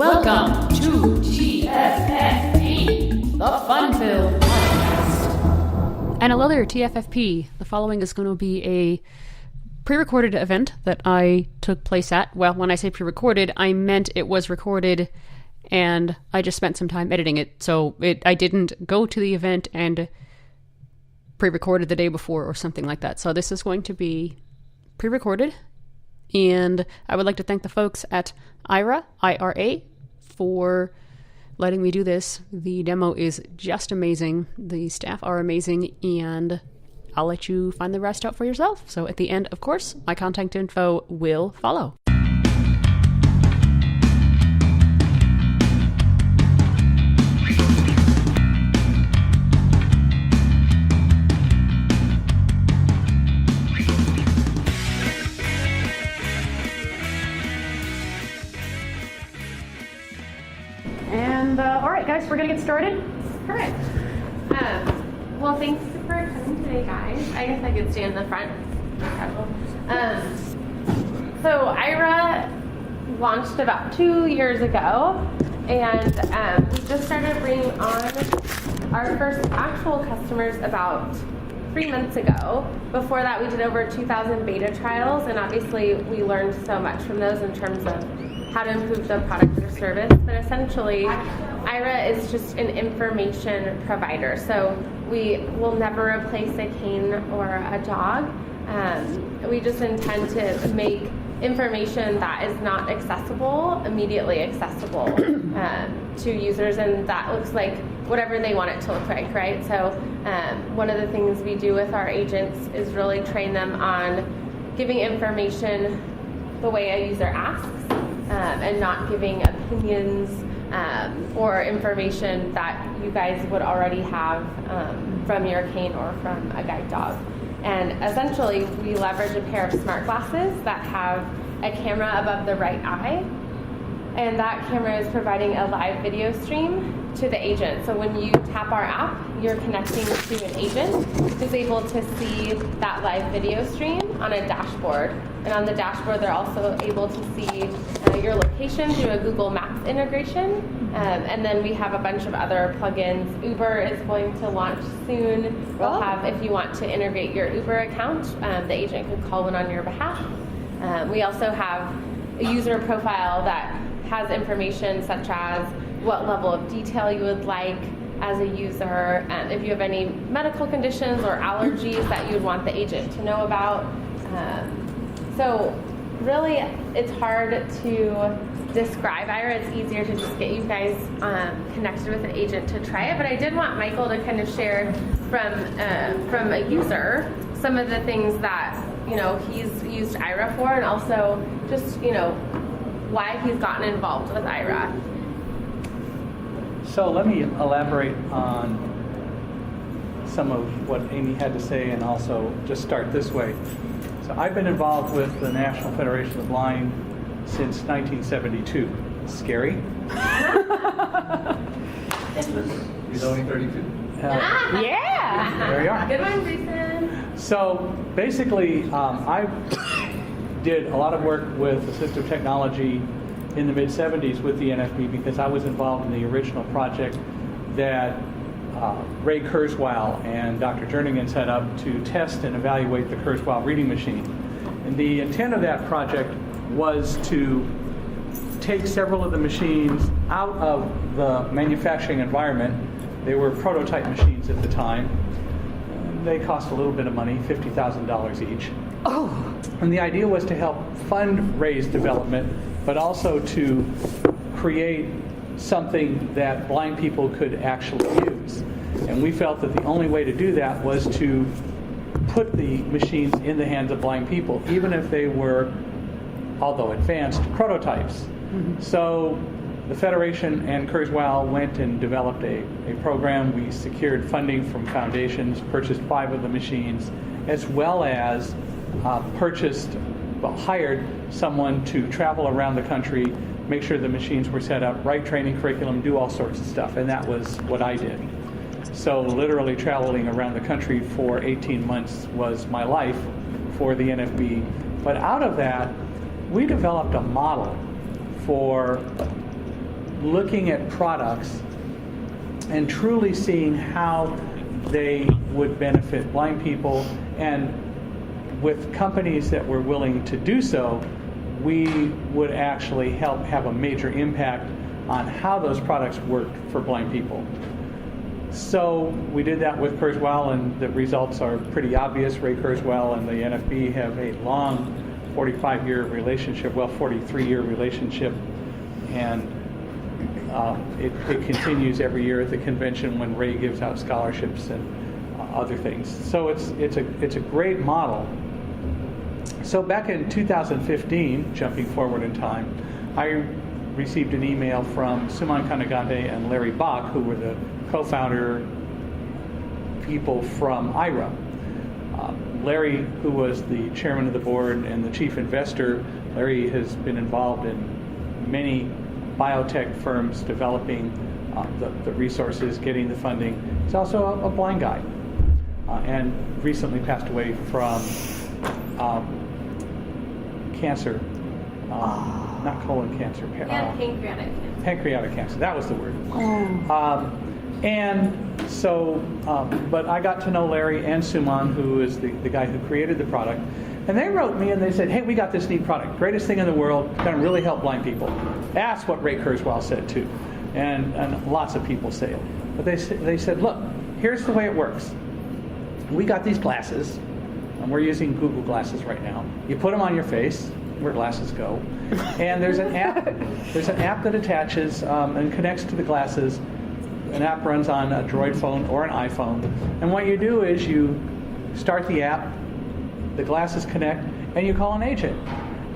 Welcome to TFFP, the Fun-Filled Podcast. And another TFFP. The following is going to be a pre-recorded event that I took place at. Well, when I say pre-recorded, I meant it was recorded and I just spent some time editing it. So I didn't go to the event and pre-recorded the day before or something like that. So this is going to be pre-recorded. And I would like to thank the folks at aira, I-R-A, for letting me do this. The demo is just amazing. The staff are amazing, and I'll let you find the rest out for yourself. So at the end, of course, my contact info will follow. All right, guys, we're going to get started. Correct. Well, thanks for coming today, guys. I guess I could stay in the front. So aira launched about 2 years ago, and we just started bringing on our first actual customers about 3 months ago. Before that, we did over 2,000 beta trials, and obviously we learned so much from those in terms of how to improve the product or service. But essentially, aira is just an information provider. So we will never replace a cane or a dog. We just intend to make information that is not accessible immediately accessible to users, and that looks like whatever they want it to look like, right? So one of the things we do with our agents is really train them on giving information the way a user asks, and not giving opinions or information that you guys would already have from your cane or from a guide dog. And essentially, we leverage a pair of smart glasses that have a camera above the right eye, and that camera is providing a live video stream to the agent. So when you tap our app, you're connecting to an agent who's able to see that live video stream on a dashboard. And on the dashboard, they're also able to see your location through a Google Maps integration. And then we have a bunch of other plugins. Uber is going to launch soon. We'll have, if you want to integrate your Uber account, the agent could call in on your behalf. We also have a user profile that has information such as what level of detail you would like as a user, if you have any medical conditions or allergies that you would want the agent to know about. So really, it's hard to describe aira. It's easier to just get you guys connected with an agent to try it. But I did want Michael to kind of share from a user some of the things that he's used aira for, and also just why he's gotten involved with aira. So let me elaborate on some of what Amy had to say, and also just start this way. So I've been involved with the National Federation of the Blind since 1972. Scary? He's only 32. Yeah! There you are. Good one, Jason. So basically, I did a lot of work with assistive technology in the mid-'70s with the NFB because I was involved in the original project that Ray Kurzweil and Dr. Jernigan set up to test and evaluate the Kurzweil reading machine. And the intent of that project was to take several of the machines out of the manufacturing environment. They were prototype machines at the time. They cost a little bit of money, $50,000 each. Oh! And the idea was to help fund Ray's development, but also to create something that blind people could actually use. And we felt that the only way to do that was to put the machines in the hands of blind people, even if they were, although advanced, prototypes. Mm-hmm. So the Federation and Kurzweil went and developed a program. We secured funding from foundations, purchased 5 of the machines, as well as hired someone to travel around the country, make sure the machines were set up, write training curriculum, do all sorts of stuff, and that was what I did. So literally traveling around the country for 18 months was my life for the NFB. But out of that, we developed a model for looking at products and truly seeing how they would benefit blind people, and with companies that were willing to do so, we would actually help have a major impact on how those products work for blind people. So we did that with Kurzweil, and the results are pretty obvious. Ray Kurzweil and the NFB have a long 45-year relationship, well, 43-year relationship, and it continues every year at the convention when Ray gives out scholarships and other things. So it's a great model. So back in 2015, jumping forward in time, I received an email from Suman Kanagande and Larry Bach, who were the co-founder people from aira. Larry, who was the chairman of the board and the chief investor, Larry has been involved in many biotech firms developing the resources, getting the funding. He's also a blind guy, and recently passed away from cancer, not colon cancer, And pancreatic cancer. pancreatic cancer. That was the word. And so, but I got to know Larry and Suman, who is the guy who created the product, and they wrote me and they said, hey, we got this neat product, greatest thing in the world, going to really help blind people. That's what Ray Kurzweil said too, and lots of people say it. But they said, look, here's the way it works. We got these glasses, and we're using Google Glasses right now. You put them on your face, where glasses go, and there's an app. There's an app that attaches and connects to the glasses. An app runs on a Droid phone or an iPhone, and what you do is you start the app, the glasses connect, and you call an agent,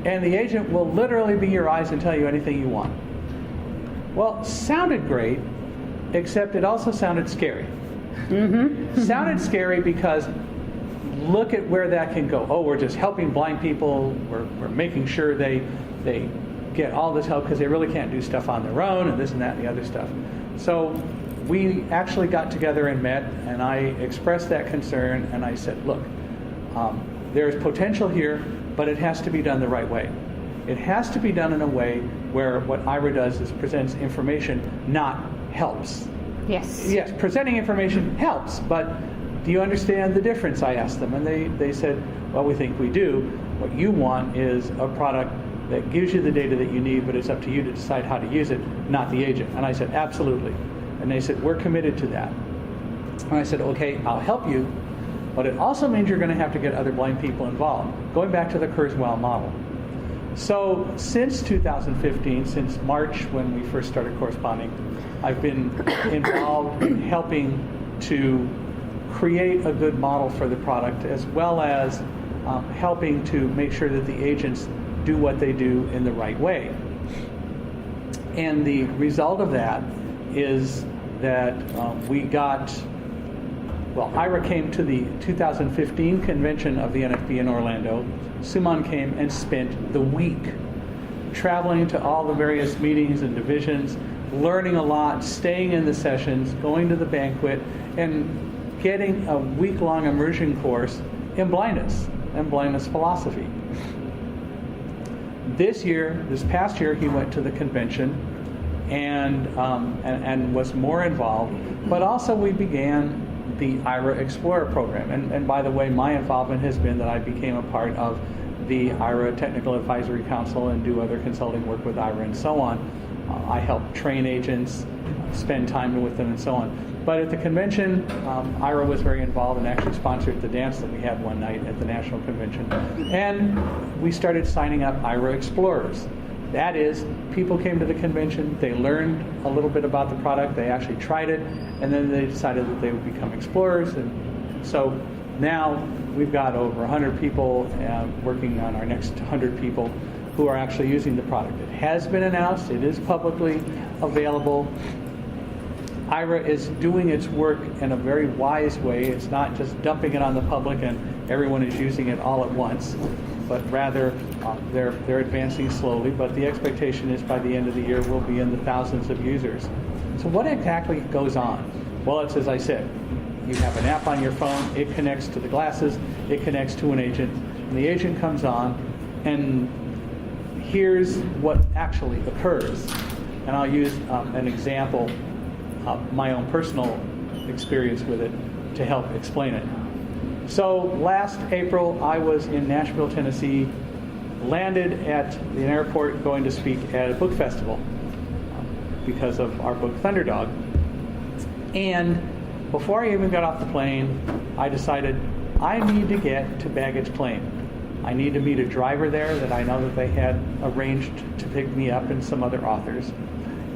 and the agent will literally be your eyes and tell you anything you want. Well, sounded great, except it also sounded scary. Sounded scary because look at where that can go. Oh, we're just helping blind people. We're making sure they get all this help because they really can't do stuff on their own, and this and that and the other stuff. So we actually got together and met, and I expressed that concern, and I said, look, there's potential here, but it has to be done the right way. It has to be done in a way where what aira does is presents information, not helps. Yes. Yes, presenting information helps, but do you understand the difference? I asked them, and they said, well, we think we do. What you want is a product that gives you the data that you need, but it's up to you to decide how to use it, not the agent. And I said, absolutely. And they said, we're committed to that. And I said, okay, I'll help you, but it also means you're going to have to get other blind people involved, going back to the Kurzweil model. So since 2015, since March when we first started corresponding, I've been involved in helping to create a good model for the product, as well as helping to make sure that the agents do what they do in the right way. And the result of that is that we got, well, aira came to the 2015 convention of the NFB in Orlando. Suman came and spent the week traveling to all the various meetings and divisions, learning a lot, staying in the sessions, going to the banquet, and getting a week-long immersion course in blindness and blindness philosophy. This past year, he went to the convention and was more involved. But also, we began the aira Explorer program. And by the way, my involvement has been that I became a part of the aira Technical Advisory Council and do other consulting work with aira and so on. I help train agents, spend time with them, and so on. But at the convention, aira was very involved and actually sponsored the dance that we had one night at the national convention. And we started signing up aira Explorers. That is, people came to the convention, they learned a little bit about the product, they actually tried it, and then they decided that they would become explorers. And so now we've got over 100 people working on our next 100 people who are actually using the product. It has been announced, it is publicly available. aira is doing its work in a very wise way. It's not just dumping it on the public and everyone is using it all at once, but rather they're advancing slowly. But the expectation is by the end of the year we'll be in the thousands of users. So what exactly goes on? Well, it's as I said, you have an app on your phone, it connects to the glasses, it connects to an agent, and the agent comes on, and here's what actually occurs. and I'll use an example, my own personal experience with it, to help explain it. So last April, I was in Nashville, Tennessee, landed at the airport going to speak at a book festival because of our book Thunderdog. And before I even got off the plane, I decided I need to get to baggage claim. I need to meet a driver there that I know that they had arranged to pick me up and some other authors.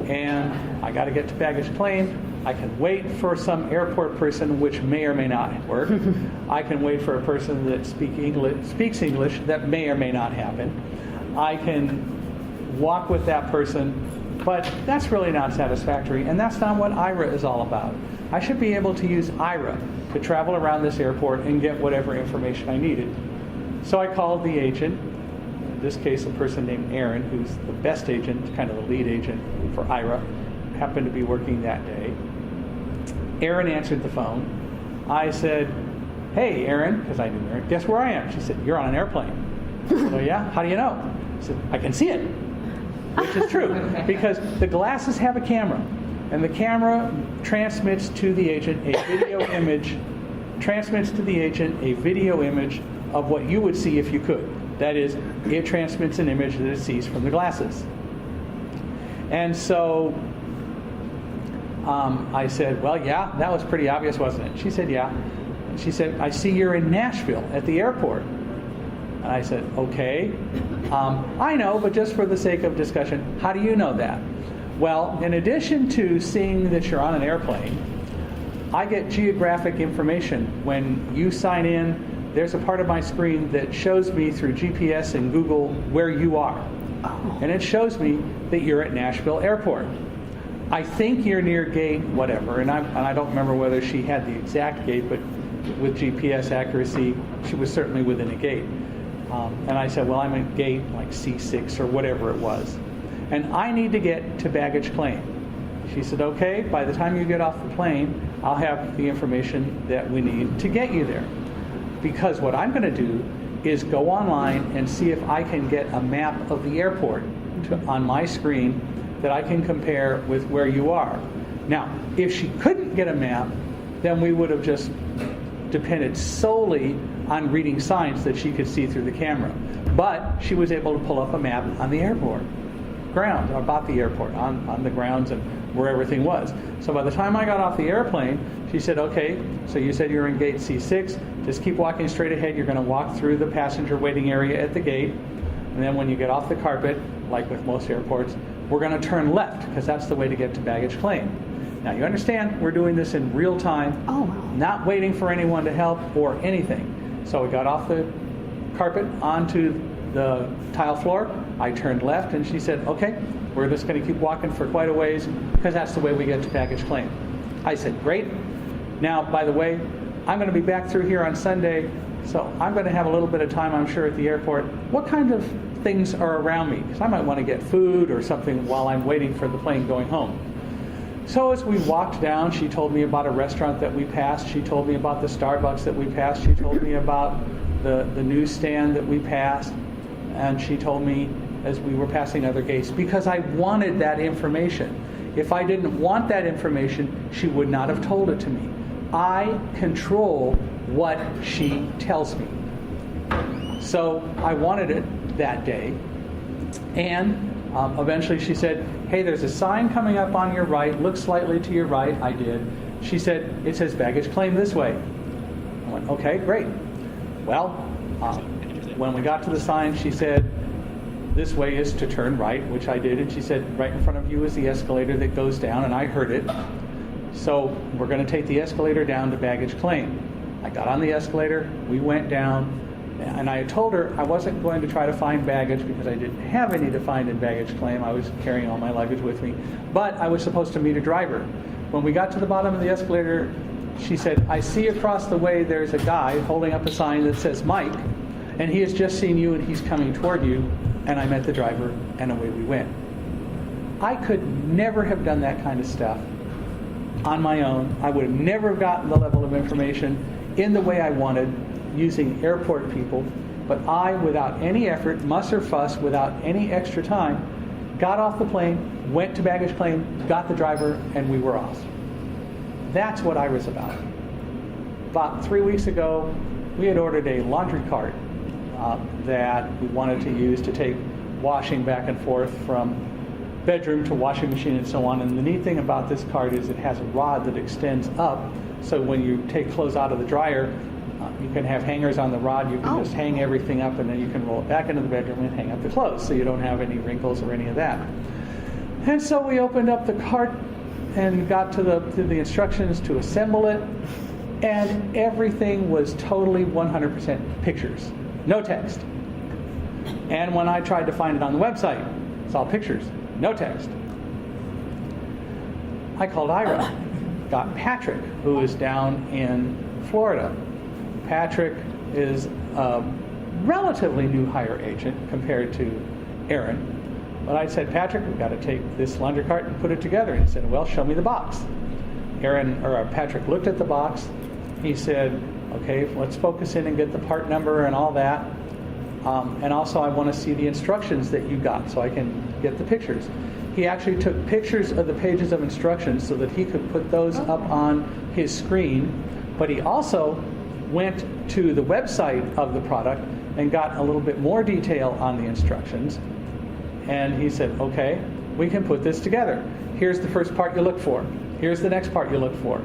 And I got to get to baggage claim. I can wait for some airport person, which may or may not work. I can wait for a person that speaks English, that may or may not happen. I can walk with that person, but that's really not satisfactory, and that's not what aira is all about. I should be able to use aira to travel around this airport and get whatever information I needed. So I called the agent, in this case a person named Aaron, who's the best agent, kind of the lead agent for aira, happened to be working that day. Aaron answered the phone. I said, "Hey, Aaron," because I knew Aaron, "guess where I am?" She said, "You're on an airplane." I said, "Oh, yeah? How do you know?" I said, "I can see it," which is true, because the glasses have a camera, and the camera transmits to the agent a video image, of what you would see if you could. That is, it transmits an image that it sees from the glasses. And so I said, "Well, yeah, that was pretty obvious, wasn't it?" She said, "Yeah." She said, "I see you're in Nashville at the airport." And I said, "Okay. I know, but just for the sake of discussion, how do you know that?" Well, in addition to seeing that you're on an airplane, I get geographic information. When you sign in, there's a part of my screen that shows me through GPS and Google where you are. And it shows me that you're at Nashville Airport. I think you're near gate whatever, and I don't remember whether she had the exact gate, but with GPS accuracy, she was certainly within a gate. And I said, "Well, I'm at gate like C6 or whatever it was, and I need to get to baggage claim." She said, "Okay, by the time you get off the plane, I'll have the information that we need to get you there." Because what I'm going to do is go online and see if I can get a map of the airport on my screen that I can compare with where you are. Now, if she couldn't get a map, then we would have just depended solely on reading signs that she could see through the camera. But she was able to pull up a map on the airport ground, about the airport, on the grounds and where everything was. So by the time I got off the airplane, she said, "Okay, so you said you're in gate C6, just keep walking straight ahead. You're going to walk through the passenger waiting area at the gate, and then when you get off the carpet, like with most airports, we're going to turn left, because that's the way to get to baggage claim." Now you understand, we're doing this in real time, not waiting for anyone to help or anything. So we got off the carpet onto the tile floor. I turned left, and she said, "Okay, we're just going to keep walking for quite a ways, because that's the way we get to baggage claim." I said, "Great. Now, by the way, I'm going to be back through here on Sunday, so I'm going to have a little bit of time, I'm sure, at the airport. What kind of things are around me? Because I might want to get food or something while I'm waiting for the plane going home." So as we walked down, she told me about a restaurant that we passed. She told me about the Starbucks that we passed. She told me about the newsstand that we passed. And she told me as we were passing other gates, because I wanted that information. If I didn't want that information, she would not have told it to me. I control what she tells me. So I wanted it that day. And eventually she said, "Hey, there's a sign coming up on your right. Look slightly to your right." I did. She said, "It says baggage claim this way." I went, "Okay, great." Well, when we got to the sign, she said, "This way is to turn right," which I did. And she said, "Right in front of you is the escalator that goes down," and I heard it. So we're going to take the escalator down to baggage claim. I got on the escalator. We went down. And I told her I wasn't going to try to find baggage because I didn't have any to find in baggage claim. I was carrying all my luggage with me. But I was supposed to meet a driver. When we got to the bottom of the escalator, she said, "I see across the way there's a guy holding up a sign that says Mike, and he has just seen you and he's coming toward you." And I met the driver, and away we went. I could never have done that kind of stuff on my own. I would have never gotten the level of information in the way I wanted using airport people, but I, without any effort, muss or fuss, without any extra time, got off the plane, went to baggage claim, got the driver, and we were off. That's what Ira's about. About 3 weeks ago, we had ordered a laundry cart that we wanted to use to take washing back and forth from bedroom to washing machine and so on. And the neat thing about this cart is it has a rod that extends up, so when you take clothes out of the dryer, you can have hangers on the rod. You can just hang everything up, and then you can roll it back into the bedroom and hang up the clothes, so you don't have any wrinkles or any of that. And so we opened up the cart and got to the instructions to assemble it, and everything was totally 100% pictures, no text. And when I tried to find it on the website, it's all pictures, no text. I called Ira, got Patrick, who is down in Florida. Patrick is a relatively new hire agent compared to Aaron. But I said, Patrick, we've got to take this laundry cart and put it together. And he said, well, show me the box. Patrick looked at the box. He said, okay, let's focus in and get the part number and all that. And also I want to see the instructions that you got so I can get the pictures. He actually took pictures of the pages of instructions so that he could put those up on his screen. But he also went to the website of the product and got a little bit more detail on the instructions. And he said, okay, we can put this together. Here's the first part you look for. Here's the next part you look for.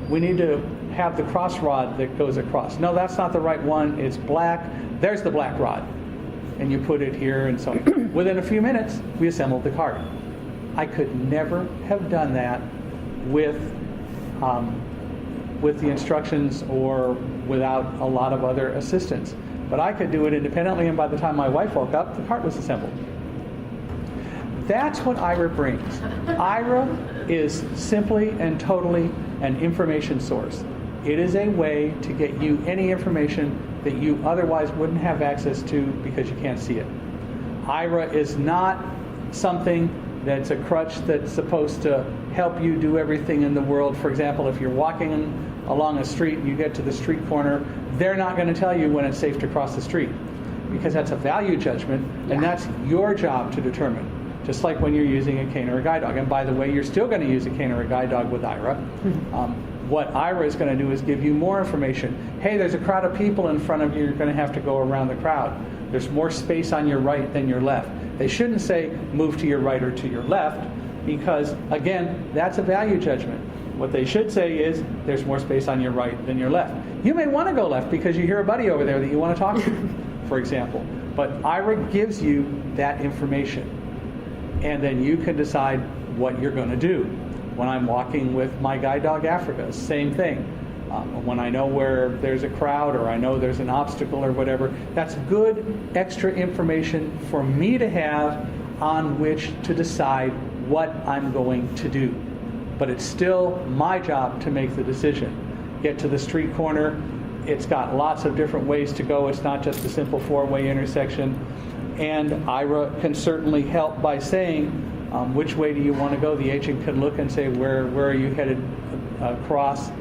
We need to have the cross rod that goes across. No, that's not the right one. It's black. There's the black rod. And you put it here and so on. Within a few minutes, we assembled the cart. I could never have done that with the instructions or without a lot of other assistance. But I could do it independently, and by the time my wife woke up, the cart was assembled. That's what Ira brings. Ira is simply and totally an information source. It is a way to get you any information that you otherwise wouldn't have access to because you can't see it. Ira is not something that's a crutch that's supposed to help you do everything in the world. For example, if you're walking along a street and you get to the street corner, they're not going to tell you when it's safe to cross the street, because that's a value judgment, and that's your job to determine. Just like when you're using a cane or a guide dog. And by the way, you're still going to use a cane or a guide dog with Ira. What Ira is going to do is give you more information. Hey, there's a crowd of people in front of you. You're going to have to go around the crowd. There's more space on your right than your left. They shouldn't say move to your right or to your left, because, again, that's a value judgment. What they should say is there's more space on your right than your left. You may want to go left because you hear a buddy over there that you want to talk to, for example. But Ira gives you that information. And then you can decide what you're going to do. When I'm walking with my guide dog Africa, same thing. When I know where there's a crowd or I know there's an obstacle or whatever, that's good extra information for me to have on which to decide what I'm going to do. But it's still my job to make the decision. Get to the street corner. It's got lots of different ways to go. It's not just a simple four-way intersection. And Ira can certainly help by saying, which way do you want to go? The agent can look and say, where are you headed across?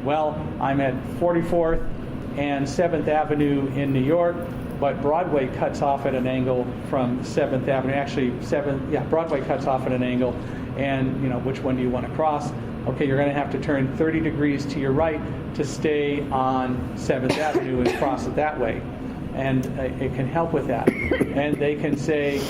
Well, I'm at 44th and 7th Avenue in New York, but Broadway cuts off at an angle from 7th Avenue. Actually, Broadway cuts off at an angle, and which one do you want to cross? Okay, you're going to have to turn 30 degrees to your right to stay on 7th Avenue and cross it that way. And it can help with that. And they can say,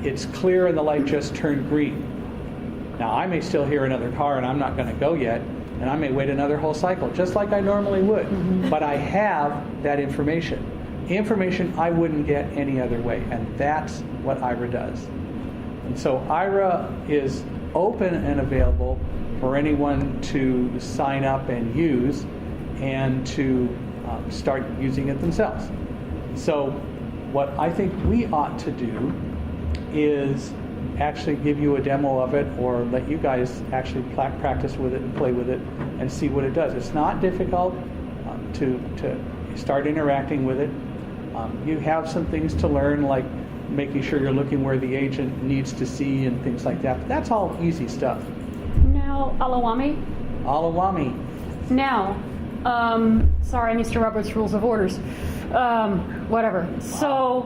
it's clear and the light just turned green. Now, I may still hear another car and I'm not going to go yet, and I may wait another whole cycle, just like I normally would. Mm-hmm. But I have that information. Information I wouldn't get any other way, and that's what Ira does. And so Ira is open and available for anyone to sign up and use and to start using it themselves. So what I think we ought to do is actually give you a demo of it, or let you guys actually practice with it and play with it and see what it does. It's not difficult to start interacting with it. You have some things to learn, like making sure you're looking where the agent needs to see and things like that. But that's all easy stuff. Now, Alawami. Now, sorry, Mr. Roberts' Rules of Orders. Whatever. Wow. So,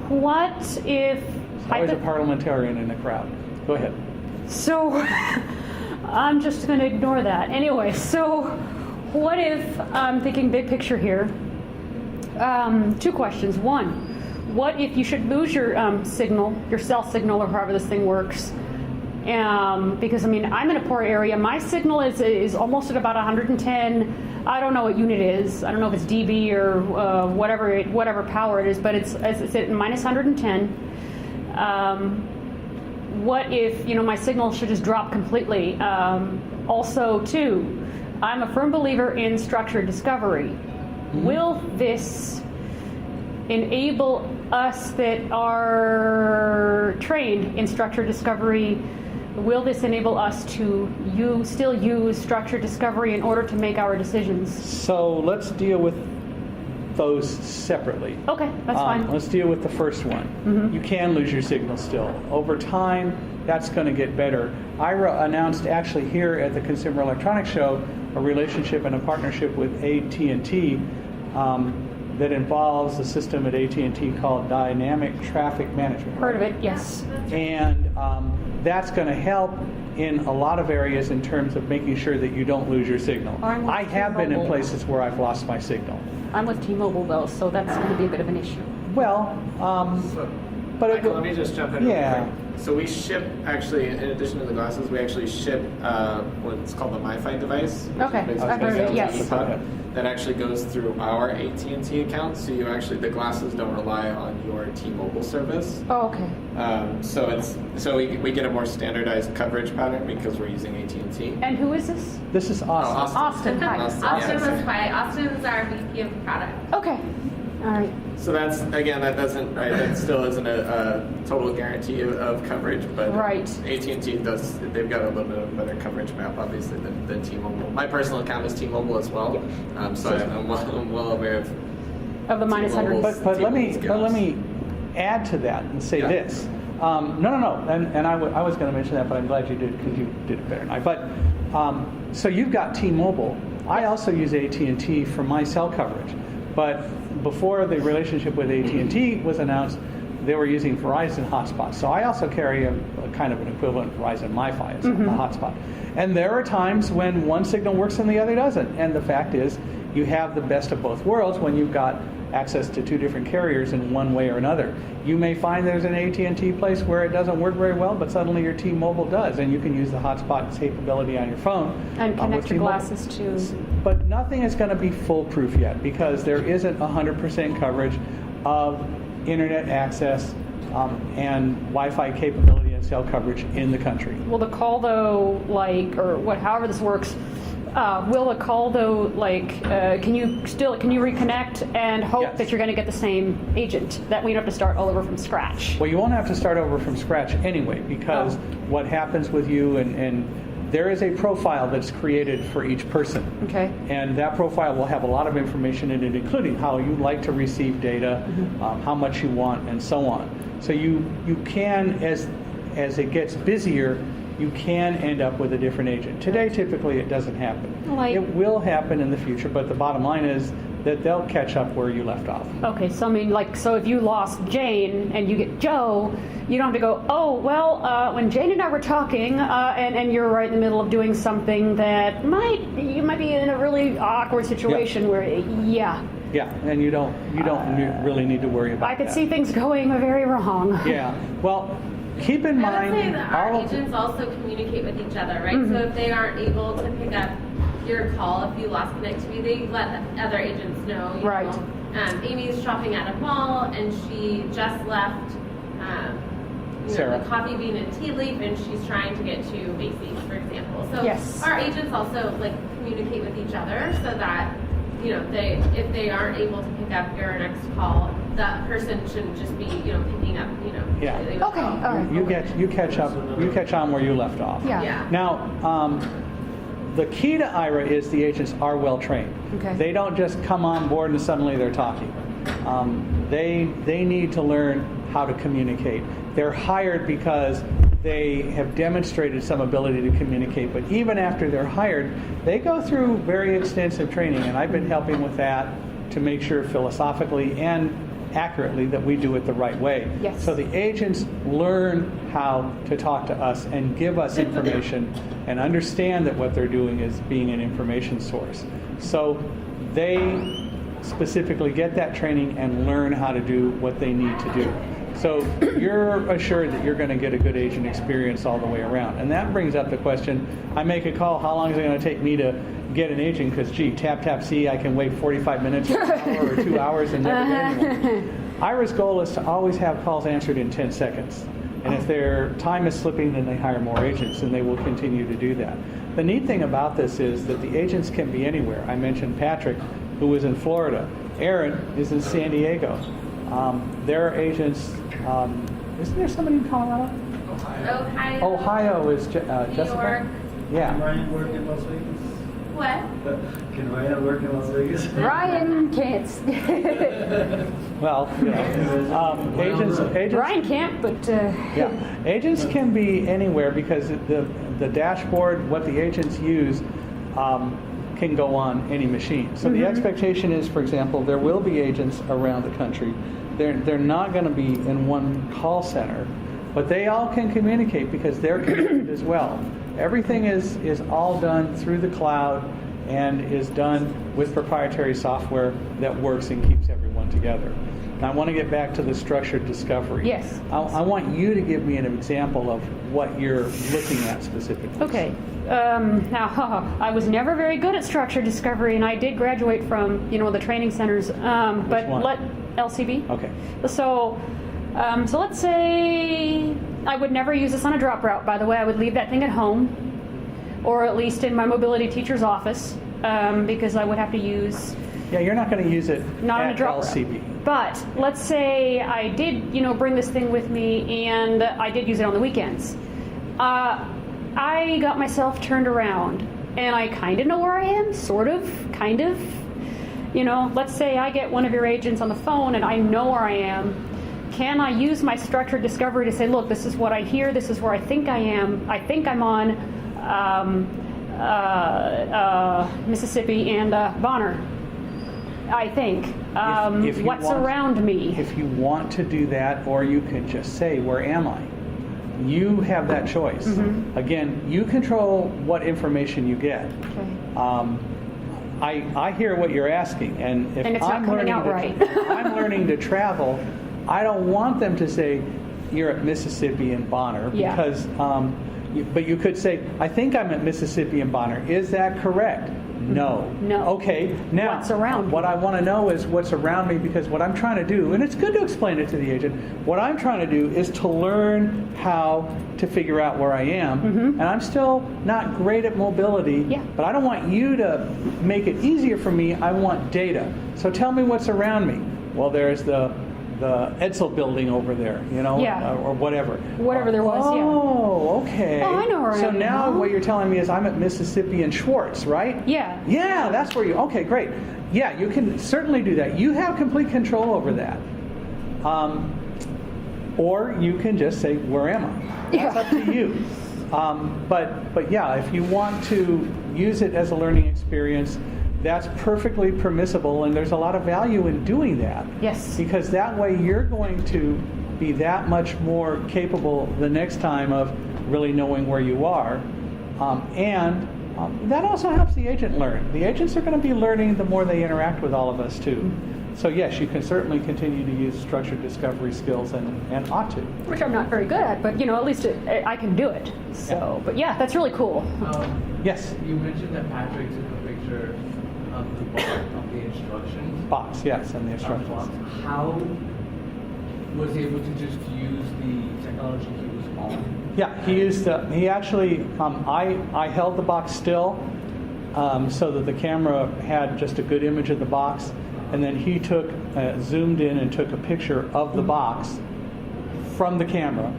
what if Always a parliamentarian in the crowd. Go ahead. So, I'm just going to ignore that. Anyway, so what if, I'm thinking big picture here, 2 questions. One, what if you should lose your signal, your cell signal, or however this thing works? Because, I mean, I'm in a poor area. My signal is almost at about 110. I don't know what unit it is. I don't know if it's dB or whatever power it is, but it's at minus 110. What if, my signal should just drop completely? Also, too, I'm a firm believer in structured discovery. Mm-hmm. Will this enable us that are trained in structured discovery, will this enable us to still use structured discovery in order to make our decisions? So let's deal with those separately. Okay, that's fine. Let's deal with the first one. Mm-hmm. You can lose your signal still. Over time, that's going to get better. Aira announced actually here at the Consumer Electronics Show a relationship and a partnership with AT&T that involves a system at AT&T called Dynamic Traffic Management. Heard of it, yes. And that's going to help in a lot of areas in terms of making sure that you don't lose your signal. I have been in places where I've lost my signal. I'm with T-Mobile though, so that's going to be a bit of an issue. Well, but Michael, let me just jump in. Yeah. Real quick. So we ship, actually, in addition to the glasses, we actually ship what's called the MiFi device. Okay, I've heard of it, yes. That actually goes through our AT&T account, so the glasses don't rely on your T-Mobile service. Oh, okay. So we get a more standardized coverage pattern because we're using AT&T. And who is this? This is Austin. Austin, hi. Austin was quiet. Austin is our VP of product. Okay. All right. So that still isn't a total guarantee of coverage, but right. AT&T they've got a little bit of a better coverage map, obviously, than T-Mobile. My personal account is T-Mole as well, so I'm well aware of the minus 100. But let me add to that and say this. No, and I was going to mention that, but I'm glad you did because you did it better than I. But so you've got T-Mobile. I also use AT&T for my cell coverage. But before the relationship with AT&T was announced, they were using Verizon hotspots. So I also carry a kind of an equivalent Verizon MiFi as a hotspot. And there are times when one signal works and the other doesn't. And the fact is, you have the best of both worlds when you've got access to 2 different carriers in one way or another. You may find there's an AT&T place where it doesn't work very well, but suddenly your T-Mobile does, and you can use the hotspot capability on your phone. And connect your glasses to... But nothing is going to be foolproof yet because there isn't 100% coverage of internet access and Wi-Fi capability and cell coverage in the country. Will the call though, however this works, will the call though, can you reconnect and hope that you're going to get the same agent, that we don't have to start all over from scratch? Well, you won't have to start over from scratch anyway, because what happens with you and there is a profile that's created for each person. Okay. And that profile will have a lot of information in it, including how you like to receive data, how much you want, and so on. So you can, as it gets busier, you can end up with a different agent. Today, typically, it doesn't happen. It will happen in the future, but the bottom line is that they'll catch up where you left off. Okay, so I mean, so if you lost Jane and you get Joe, you don't have to go, when Jane and I were talking, and you're right in the middle of doing something that you might be in a really awkward situation where, Yeah, and you don't really need to worry about that. I could see things going very wrong. Yeah, well, keep in mind... I would say that our agents also communicate with each other, right? So if they aren't able to pick up your call, if you lost connectivity, they let other agents know. Right. Amy's shopping at a mall, and she just left the Coffee Bean and Tea Leaf, and she's trying to get to Macy's, for example. So our agents also communicate with each other so that if they aren't able to pick up your next call, that person shouldn't just be picking up Yeah. Okay. All right. You catch on where you left off. Yeah. Now, the key to Aira is the agents are well trained. Okay. They don't just come on board and suddenly they're talking. They need to learn how to communicate. They're hired because they have demonstrated some ability to communicate, but even after they're hired, they go through very extensive training, and I've been helping with that to make sure philosophically and accurately, that we do it the right way. Yes. So the agents learn how to talk to us and give us information and understand that what they're doing is being an information source. So they specifically get that training and learn how to do what they need to do. So you're assured that you're going to get a good agent experience all the way around. And that brings up the question, I make a call, how long is it going to take me to get an agent? Because, gee, tap, tap, see, I can wait 45 minutes or an hour or 2 hours and never get anyone. Ira's goal is to always have calls answered in 10 seconds. And if their time is slipping, then they hire more agents, and they will continue to do that. The neat thing about this is that the agents can be anywhere. I mentioned Patrick, who was in Florida. Aaron is in San Diego. There are agents, isn't there somebody in Colorado? Ohio is Jessica? York. Yeah. Can Ryan work in Las Vegas? What? Can Ryan work in Las Vegas? Ryan can't. Well, you know, agents. Ryan can't, but Yeah, agents can be anywhere because the dashboard, what the agents use, can go on any machine. So the expectation is, for example, there will be agents around the country. They're not going to be in one call center, but they all can communicate because they're connected as well. Everything is all done through the cloud and is done with proprietary software that works and keeps everyone together. Now, I want to get back to the structured discovery. Yes. I want you to give me an example of what you're looking at specifically. okay. Now, I was never very good at structured discovery, and I did graduate from the training centers. But one? let LCB. Okay. So let's say I would never use this on a drop route. By the way, I would leave that thing at home, or at least in my mobility teacher's office, because I would have to use. Yeah, you're not going to use it Not on at a drop LCB. route. But let's say I did, bring this thing with me, and I did use it on the weekends. I got myself turned around, and I kind of know where I am, sort of, kind of. Let's say I get one of your agents on the phone, and I know where I am. Can I use my structured discovery to say, look, this is what I hear, this is where I think I am. I think I'm on Mississippi and Bonner. I think. If you What's want- around me? If you want to do that, or you can just say, where am I? You have that choice. Again, you control what information you get. Okay. I hear what you're asking, and if And it's not I'm coming learning out to, right. if I'm learning to travel, I don't want them to say you're at Mississippi and Bonner Yeah. because. But you could say, I think I'm at Mississippi and Bonner. Is that correct? No. No. Okay. Now, What's around me? what I want to know is what's around me, because what I'm trying to do, and it's good to explain it to the agent, what I'm trying to do is to learn how to figure out where I am. And I'm still not great at mobility, Yeah. but I don't want you to make it easier for me. I want data. So tell me what's around me. Well, there's the Edsel building over there, Yeah. or whatever. Whatever there was, yeah. Oh, okay. Oh, I know where I So am now now. what you're telling me is I'm at Mississippi and Schwartz, right? Yeah. Yeah, that's where you. Okay, great. Yeah, you can certainly do that. You have complete control over that. Or you can just say, "Where am I?" That's up to you. But yeah, if you want to use it as a learning experience, that's perfectly permissible, and there's a lot of value in doing that. Yes. Because that way you're going to be that much more capable the next time of really knowing where you are. And that also helps the agent learn. The agents are going to be learning the more they interact with all of us too. So yes, you can certainly continue to use structured discovery skills and ought to. Which I'm not very good at, but at least I can do it. So, but yeah, that's really cool. Yes, You mentioned that Patrick took a picture of the box of the instructions. box, yes, and the Box. instructions. How was he able to just use the technology he was on? Yeah, he actually, I held the box still so that the camera had just a good image of the box, and then he zoomed in and took a picture of the box from the camera,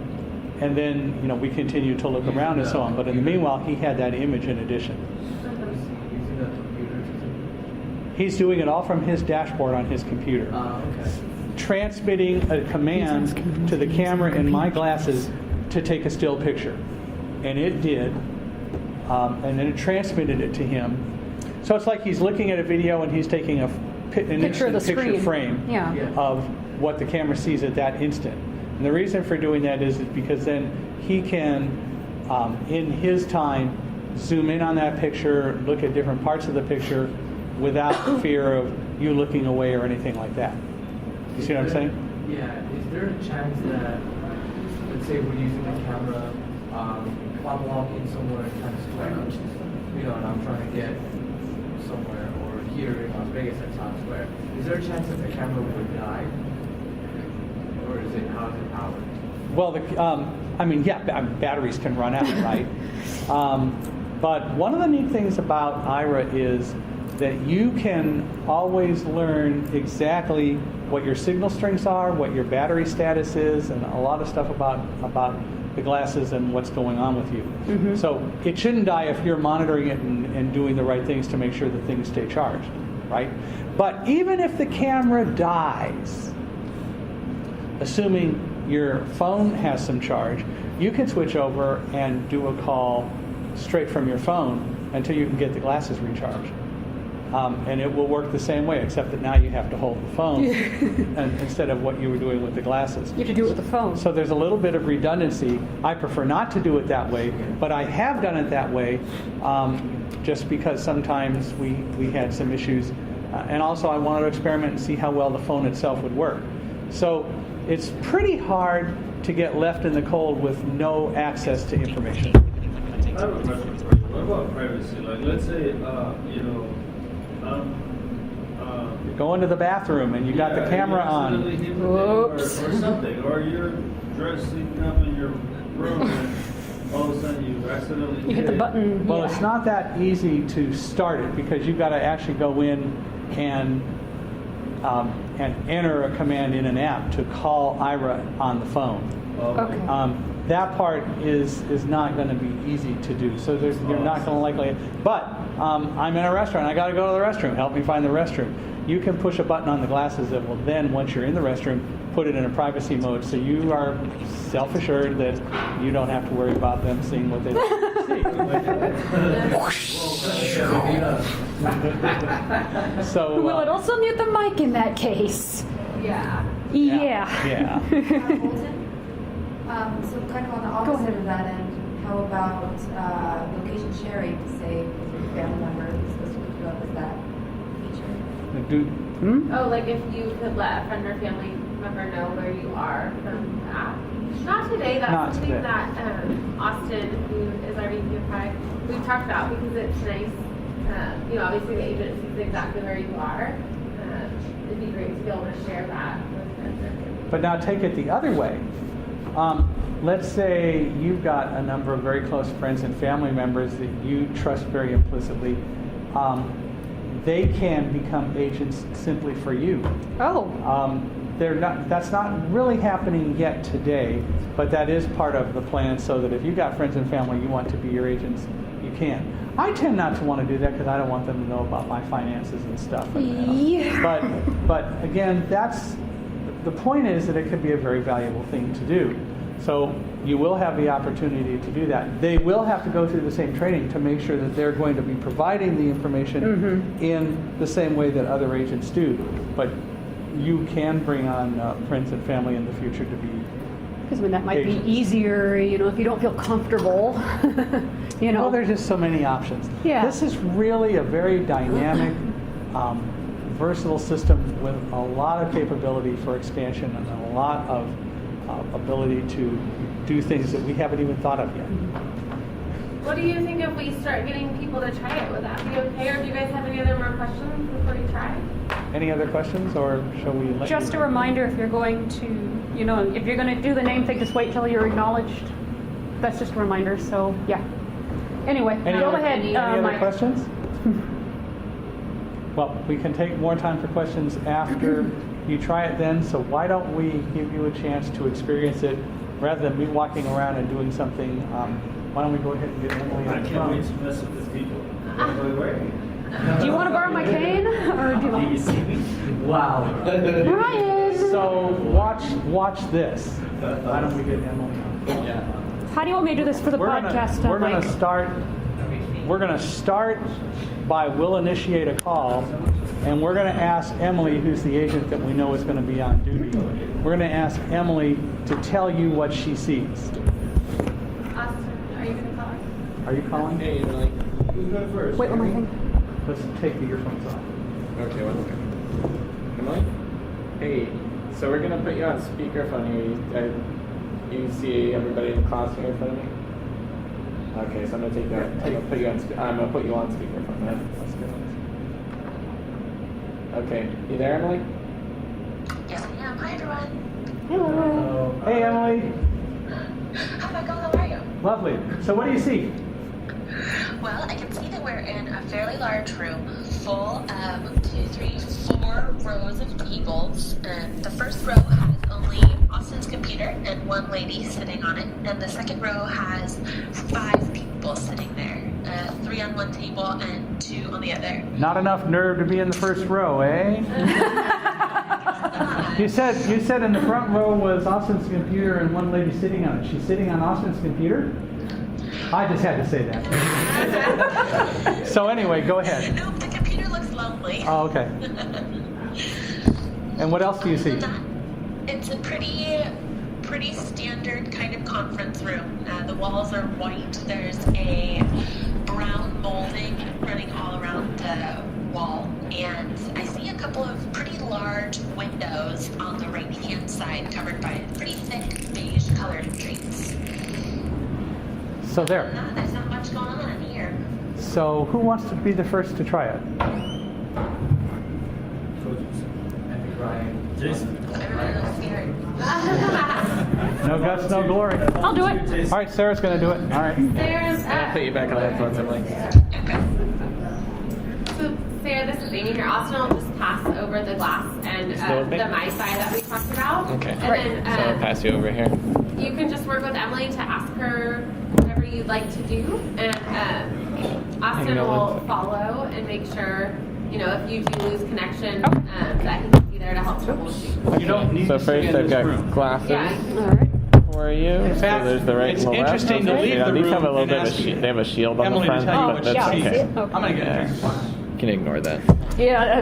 and then, we continued to look around and so on, but in the meanwhile, he had that image in addition. Was he using the computer to He's doing it all from his dashboard on his computer. okay. Transmitting a command to the camera in my glasses to take a still picture. And it did. And then it transmitted it to him. So it's like he's looking at a video and he's taking an Picture of the instant picture screen. frame Yeah. Yeah. of what the camera sees at that instant. And the reason for doing that is because then he can, in his time, zoom in on that picture, look at different parts of the picture without fear of you looking away or anything like that. You see what I'm saying? Yeah. Is there a chance that, let's say we're using a camera, I'm walking somewhere in Times Square, and I'm trying to get somewhere, or here in Las Vegas at Times Square. Is there a chance that the camera would die? Or is it, how is it powered? Well, batteries can run out, right? But one of the neat things about aira is that you can always learn exactly what your signal strengths are, what your battery status is, and a lot of stuff about the glasses and what's going on with you. Mm-hmm. So it shouldn't die if you're monitoring it and doing the right things to make sure that things stay charged, right? But even if the camera dies, assuming your phone has some charge, you can switch over and do a call straight from your phone until you can get the glasses recharged. And it will work the same way, except that now you have to hold the phone instead of what you were doing with the glasses. You have to do it with the phone. So there's a little bit of redundancy. I prefer not to do it that way, but I have done it that way just because sometimes we had some issues. And also I wanted to experiment and see how well the phone itself would work. So it's pretty hard to get left in the cold with no access to information. I have a question for you. What about privacy? Like, let's say, You go into the bathroom and you got the camera on. Or something, or you're dressing up in your room and all of a sudden you accidentally You hit the button. Well, it's not that easy to start it because you've got to actually go in and enter a command in an app to call aira on the phone. Okay. That part is not going to be easy to do. So you're not going to likely. But I'm in a restaurant. I got to go to the restroom. Help me find the restroom. You can push a button on the glasses that will then, once you're in the restroom, put it in a privacy mode, so you are self-assured that you don't have to worry about them seeing what they see. So. Will it also mute the mic in that case? Yeah. Yeah. Yeah. So kind of on the opposite of that end, how about location sharing, say, if your family member is supposed to look you up, is that feature? Oh, like if you could let a friend or family member know where you are from the app? Not today. That's Not something today. that Austin, who is our VP of Pride, we've talked about because it's nice. Obviously the agent sees exactly where you are. It'd be great to be able to share that with friends and family. But now take it the other way. Let's say you've got a number of very close friends and family members that you trust very implicitly. They can become agents simply for you. Oh. That's not really happening yet today, but that is part of the plan, so that if you've got friends and family you want to be your agents, you can. I tend not to want to do that because I don't want them to know about my finances and stuff. Yeah. But again, the point is that it could be a very valuable thing to do. So you will have the opportunity to do that. They will have to go through the same training to make sure that they're going to be providing the information in the same way that other agents do. But you can bring on friends and family in the future to be. Because that might agents. be easier, if you don't feel comfortable. Well, there's just so many options. Yeah. This is really a very dynamic, versatile system with a lot of capability for expansion and a lot of ability to do things that we haven't even thought of yet. What do you think if we start getting people to try it? Would that be okay? Or do you guys have any other more questions before you try? Any other questions, or shall we let Just you? a reminder, if you're going to, if you're going to do the name thing, just wait till you're acknowledged. That's just a reminder, so yeah. Anyway, go ahead, Any other Mike. questions? Well, we can take more time for questions after you try it then, so why don't we give you a chance to experience it rather than me walking around and doing something. Why don't we go ahead and get Emily on I the can't wait phone? to mess with these people. Wait. Do you want to borrow my cane, or do you Do you want? see me? Wow. Ryan! So watch this. Why don't we get Emily on? Yeah. How do you want me to do this for the podcast, We're Mike? gonna start by we'll initiate a call, and we're going to ask Emily, who's the agent that we know is going to be on duty, we're going to ask Emily to tell you what she sees. Austin, are you going to call us? Are you calling? Hey, Emily. Who's going first? Wait, one more thing. Let's take the earphones off. Okay, one second. Emily? Hey, so we're gonna put you on speakerphone here. You see everybody in the class here in front of me? Okay, so I'm gonna take that. I'm gonna put you on. I'm gonna put you on speakerphone. That's good. Okay, you there, Emily? Yes, I am. Hi, everyone. Hello. Hey, Emily. Hi, Michael. How are you? Lovely. So what do you see? Well, I can see that we're in a fairly large room full of 4 rows of tables. And the first row has only Austin's computer and 1 lady sitting on it. And the second row has 5 people sitting there. 3 on one table and 2 on the other. Not enough nerve to be in the first row, eh? You said in the front row was Austin's computer and 1 lady sitting on it. She's sitting on Austin's computer? I just had to say that. So anyway, go ahead. Nope, the computer looks lonely. Oh, okay. And what else do you see? It's a pretty standard kind of conference room. The walls are white. There's a brown molding running all around the wall. And I see a couple of pretty large windows on the right-hand side covered by pretty thick beige colored drapes. So there. No, there's not much going on in here. So who wants to be the first to try it? Ryan. Jason. Everybody looks scared. No guts, no glory. I'll do it. All right, Sarah's going to do it. All right. There's I'll put you back on headphones, Emily. So, Sarah, this is Amy here. Austin will just pass over the glass and Still with me? the MiFi that we talked about. Okay. And So then I'll pass you over here. you can just work with Emily to ask her whatever you'd like to do. And Austin Hang on will one second. follow and make sure, if you do lose connection, that he can be there to help troubleshoot. You don't need So to first stay in I've this got room. glasses Yeah. All right. for you. In fact, so there's the right it's and the left. interesting to Okay. leave Yeah, the these have a room little and bit of ask they have a shield on Emily the to front, tell you but what that's she yeah, I sees. see okay. it. Okay. I'm going to get a drink. You can ignore that. Yeah.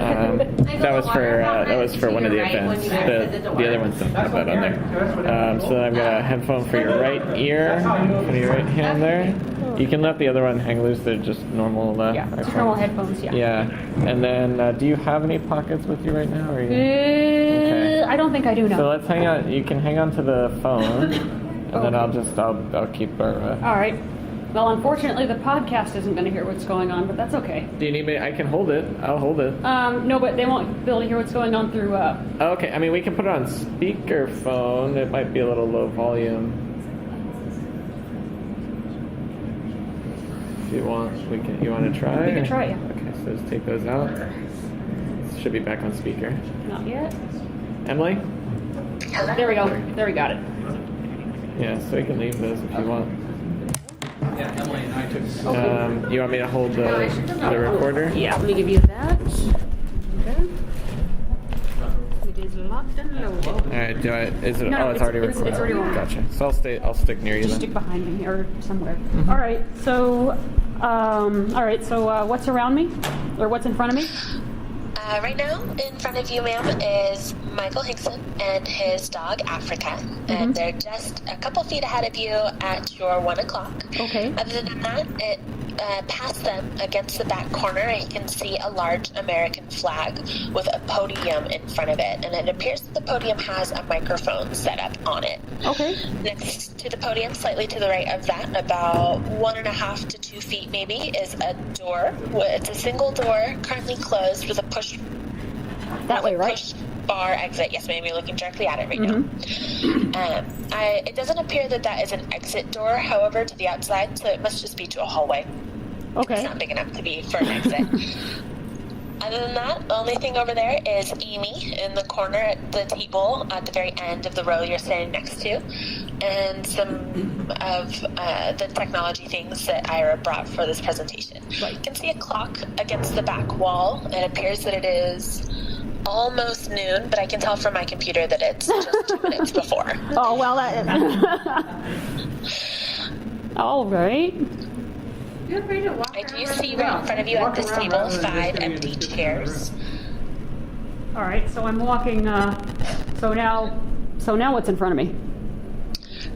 That was for one of the events. The other ones don't have that on there. So then I've got a headphone for your right ear, for your right hand there. You can let the other one hang loose. They're just normal. Yeah, it's iPhones. normal headphones, yeah. Yeah, and then do you have any pockets with you right now? Or you... I don't think I do So know. let's hang on. You can hang on to the phone, and then I'll keep our. All right. Well, unfortunately, the podcast isn't going to hear what's going on, but that's okay. Do you need me? I can hold it. I'll hold it. No, but they won't be able to hear what's going on through. Okay. I mean, we can put it on speakerphone. It might be a little low volume. If you want, You want to try? We can try, yeah. Okay. So just take those out. Should be back on speaker. Not yet. Emily? There we go. There we got it. Yeah. So we can leave those if you want. Yeah, Emily and I took You want me to hold the recorder? Yeah, let me give you that. Okay. It is locked and loaded. All right. Is it? No, oh, it's already it's recorded. already rolling. Gotcha. So I'll stick near you Just then. stick behind me or somewhere. All right. So, what's around me, or what's in front of me? Right now, in front of you, ma'am, is Michael Hinkson and his dog, Africa. And they're just a couple feet ahead of you at your 1 o'clock. Okay. Other than that, past them, against the back corner, you can see a large American flag with a podium in front of it. And it appears that the podium has a microphone set up on it. Okay. Next to the podium, slightly to the right of that, about 1.5 to 2 feet maybe, is a door. It's a single door, currently closed, with a push That way, right? push bar exit. Yes, ma'am. You're looking directly at it right now. It doesn't appear that is an exit door, however, to the outside, so it must just be to a hallway. It's Okay. not big enough to be for an exit. Other than that, the only thing over there is Amy in the corner at the table at the very end of the row you're standing next to, and some of the technology things that Ira brought for this presentation. Right. You can see a clock against the back wall. It appears that it is almost noon, but I can tell from my computer that it's just 2 minutes before. Oh well. All right. Feel free to walk I do around. see right in front of you at this table 5 empty chairs. All right, so I'm walking. So now what's in front of me?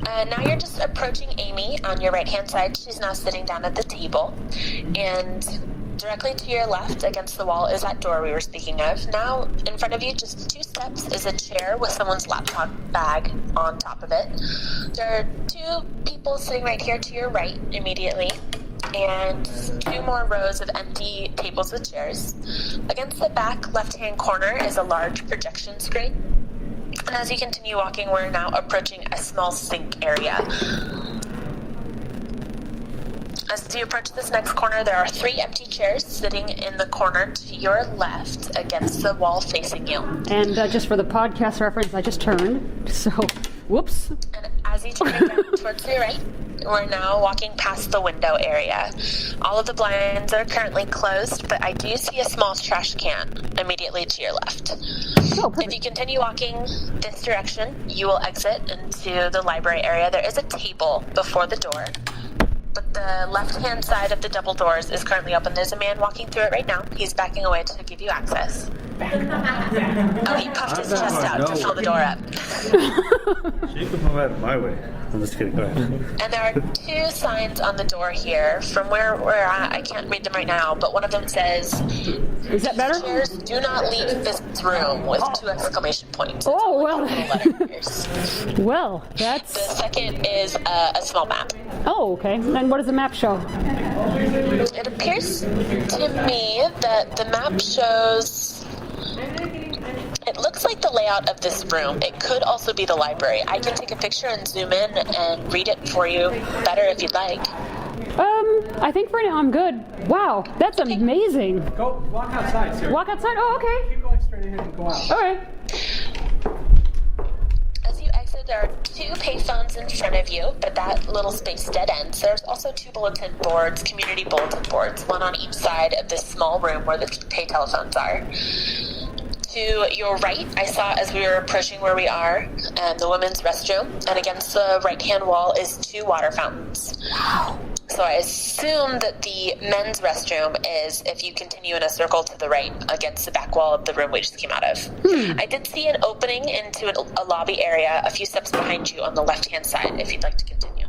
Now you're just approaching Amy on your right-hand side. She's now sitting down at the table. And directly to your left against the wall is that door we were speaking of. Now in front of you, just 2 steps, is a chair with someone's laptop bag on top of it. There are 2 people sitting right here to your right immediately. And 2 more rows of empty tables with chairs. Against the back left-hand corner is a large projection screen. And as you continue walking, we're now approaching a small sink area. As you approach this next corner, there are 3 empty chairs sitting in the corner to your left against the wall facing you. And just for the podcast reference, I just turned. So, whoops. And as you turn down towards the right, we're now walking past the window area. All of the blinds are currently closed, but I do see a small trash can immediately to your left. Oh, If you continue walking this direction, you will exit into the library area. There is a table before the door, but the left-hand side of the double doors is currently open. There's a man walking through it right now. He's backing away to give you access. Oh, he puffed his chest out to fill the door up. She can move out of my way. I'm just kidding. Go ahead. And there are 2 signs on the door here. From where we're at, I can't read them right now, but one of them says, Is that better? "Chairs, do not leave this room," with 2 exclamation points. Oh, well. Letters. Well, The that's... second is a small map. Oh, okay. And what does the map show? It appears to me that the map shows... It looks like the layout of this room. It could also be the library. I can take a picture and zoom in and read it for you better if you'd like. I think for now I'm good. Wow, that's amazing. Go walk outside, sir. Walk outside? Oh, okay. Keep going straight ahead and go out. All right. As you exit, there are 2 payphones in front of you, but that little space dead ends. There's also 2 bulletin boards, community bulletin boards, one on each side of this small room where the pay telephones are. To your right, I saw as we were approaching where we are, the women's restroom, and against the right-hand wall is 2 water fountains. Wow. So I assume that the men's restroom is if you continue in a circle to the right against the back wall of the room we just came out of. I did see an opening into a lobby area a few steps behind you on the left-hand side if you'd like to continue.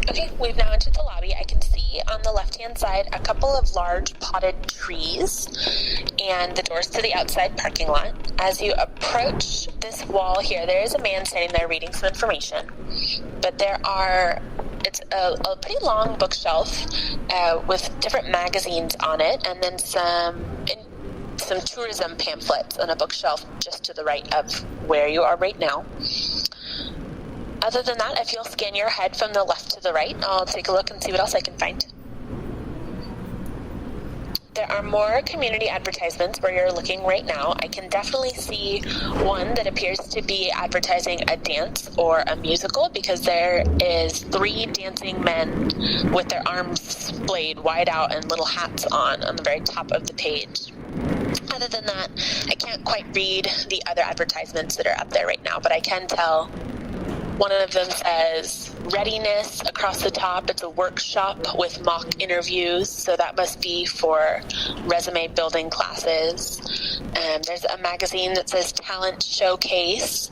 Okay, we've now entered the lobby. I can see on the left-hand side a couple of large potted trees and the doors to the outside parking lot. As you approach this wall here, there is a man standing there reading some information. But it's a pretty long bookshelf with different magazines on it, and then some tourism pamphlets on a bookshelf just to the right of where you are right now. Other than that, if you'll scan your head from the left to the right, I'll take a look and see what else I can find. There are more community advertisements where you're looking right now. I can definitely see one that appears to be advertising a dance or a musical because there is 3 dancing men with their arms splayed wide out and little hats on the very top of the page. Other than that, I can't quite read the other advertisements that are up there right now, but I can tell one of them says readiness across the top. It's a workshop with mock interviews, so that must be for resume building classes. There's a magazine that says talent showcase.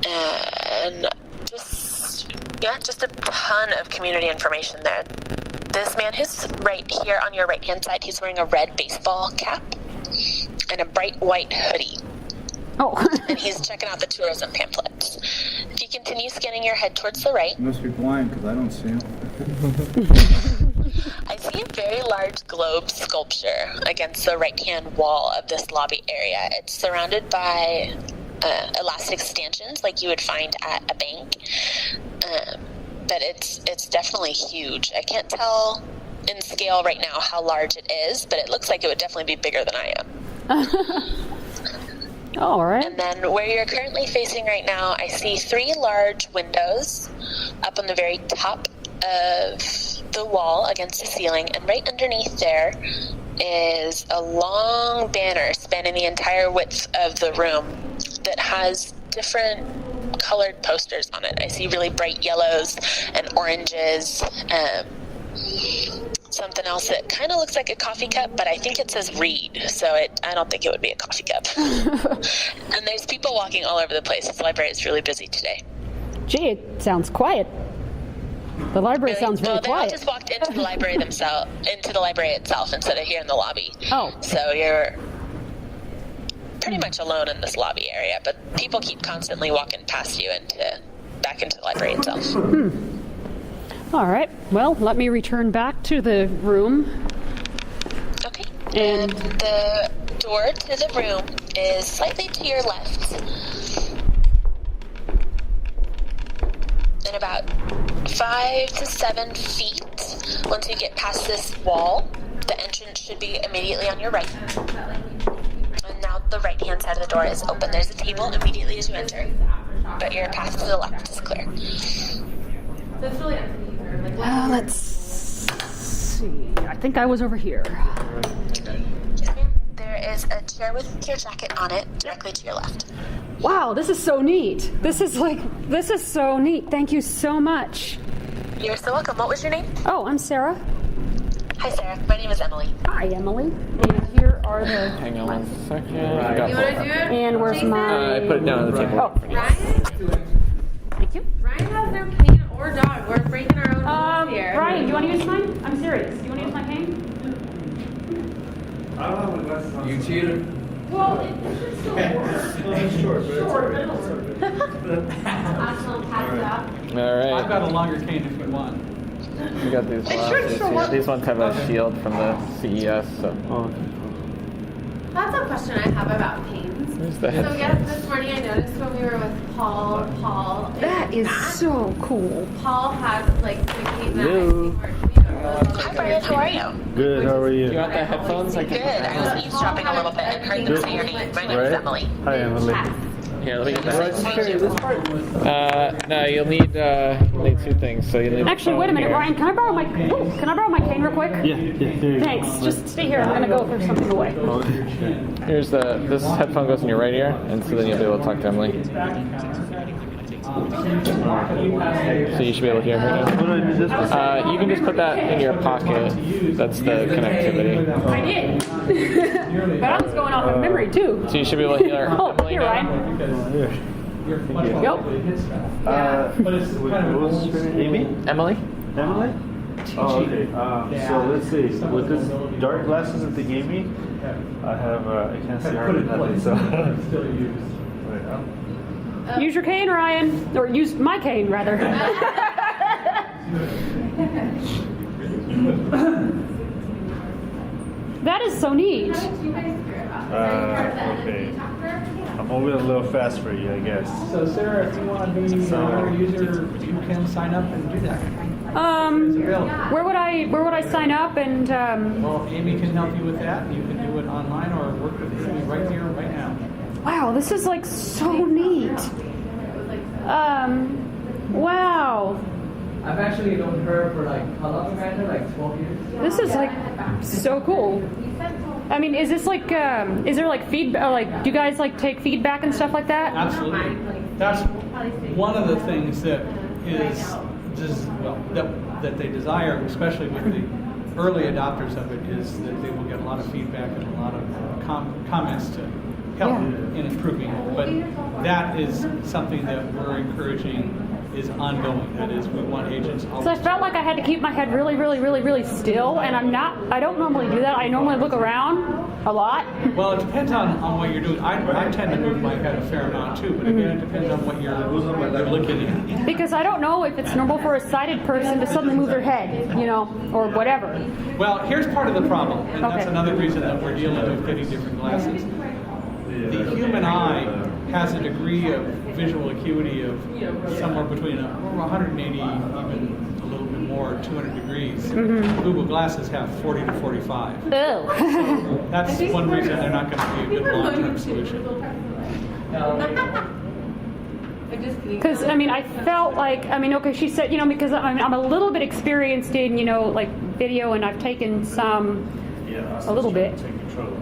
And just a ton of community information there. This man who's right here on your right-hand side, he's wearing a red baseball cap and a bright white hoodie. Oh. And he's checking out the tourism pamphlets. If you continue scanning your head towards the right, You must be blind because I don't see him. I see a very large globe sculpture against the right-hand wall of this lobby area. It's surrounded by elastic stanchions like you would find at a bank. But it's definitely huge. I can't tell in scale right now how large it is, but it looks like it would definitely be bigger than I am. All right. And then where you're currently facing right now, I see 3 large windows up on the very top of the wall against the ceiling, and right underneath there is a long banner spanning the entire width of the room that has different colored posters on it. I see really bright yellows and oranges. Something else that kind of looks like a coffee cup, but I think it says read, so I don't think it would be a coffee cup. And there's people walking all over the place. This library is really busy today. Gee, it sounds quiet. The library sounds very well, they all quiet. just walked into the library itself instead of here in the lobby. Oh. So you're pretty much alone in this lobby area, but people keep constantly walking past you back into the library itself. All right. Well, let me return back to the room. Okay. And the door to the room is slightly to your left. And about 5 to 7 feet, once you get past this wall, the entrance should be immediately on your right. And now the right-hand side of the door is open. There's a table immediately as you enter, but your path to the left is clear. So it's really up to you. let's see. I think I was over here. Yes, ma'am. There is a chair with your jacket on it directly to your left. Wow, this is so neat. This is so neat. Thank you so much. You're so welcome. What was your name? Oh, I'm Sarah. Hi, Sarah. My name is Emily. Hi, Emily. And here are the... Hang on 1 second. You want to do it? And where's my... I put it down on the table. Oh, Ryan? thank you. Ryan has no cane or dog. We're breaking our own rules here. Ryan, do you want to use mine? I'm serious. Do you want to use my cane? I don't have my glasses on. You cheater. Well, it should still work. Short, but All right. I've got a longer cane if you want. We got these glasses here. These ones have a shield from the CES. So. That's a question I have about canes. Here's the So headphones. yes, this morning I noticed when we were with Paul, and That is Matt, so cool. Paul has like the cane that Hello. Hi, Brian. How are you? Good, how are You you? want the headphones? Good. I was eavesdropping a little bit and heard you say your name. My name is Emily. Hi, Emily. Here, let me get that. Thank you. No, you'll need 2 things. So you need. Actually, wait a minute, Ryan. Can I borrow my cane real quick? Yeah, there you Thanks. Just stay here. I'm gonna go throw something away. go. Here's this headphone goes in your right ear, and so then you'll be able to talk to Emily. So you should be able to hear her now. What do I do this one? You can just put that in your pocket. That's the connectivity. I did. But I was going off of memory too. So you should be able to hear Oh, Emily here, now. Ryan. Oh, here. Yep. What was her name? Amy? Emily? Emily? Oh, okay. So let's see. With this dark glasses that they gave me, I can't see hardly nothing. So. Wait, Use your cane, Ryan. Or use my cane, rather. That is so neat. okay. I'm moving a little fast for you, I guess. So Sarah, if you want to be another user, you can sign up and do that. Where would I sign up and Well, Amy can help you with that. You can do it online or work with me right here, right now. wow, this is like so neat. Wow. I've actually known her for how long have I known her? Like 12 years? This is like so cool. I mean, is this like is there like feedback, like do you guys like take feedback and stuff like that? Absolutely. That's one of the things that is just, that they desire, especially with the early adopters of it, is that they will get a lot of feedback and a lot of comments to help in improving it. But that is something that we're encouraging is ongoing. That is, we want agents always. So I felt like I had to keep my head really, really, really, really still, and I don't normally do that. I normally look around a lot. Well, it depends on what you're doing. I tend to move my head a fair amount too, but again, it depends on what you're looking at. Because I don't know if it's normal for a sighted person to suddenly move their head, or whatever. Well, here's part of the problem, and that's Okay. another reason that we're dealing with getting different glasses. The human eye has a degree of visual acuity of somewhere between 180, even a little bit more, 200 degrees. Google Glasses have 40 to 45. Oh. That's one reason they're not going to be a good long-term solution. I'm just kidding. Because I felt like okay, she said because I'm a little bit experienced in like video, and I've taken some a little bit. Take control.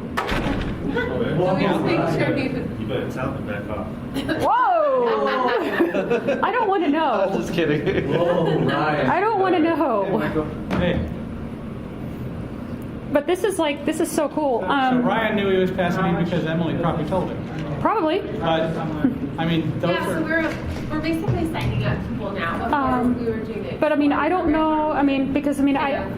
So we just make sure You better tell me back off. Whoa! I don't want to know. Just kidding. Oh, right. I don't want to know. Hey, But this is so cool. so Ryan knew he was passing me because Emily probably told him. Probably. But, I mean, those Yeah, so are... we're basically signing up people now. Before we were doing it. But I mean, I don't know. I mean, because I mean,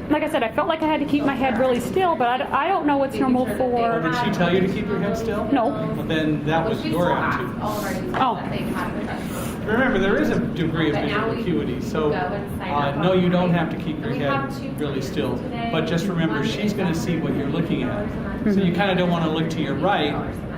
like I said, I felt like I had to keep my head really still. But I don't know what's normal for. Did she tell you to keep your head still? No. Well, then that was We your still ask attitude. all of our users Oh. that they have professional. Remember, there is a degree of But now visual we acuity, so go and sign up no, you don't online. have to keep your And we head have two really people still. today. But just remember, One she's is going to see what you're looking at. $100 So you kind of don't want to look to your right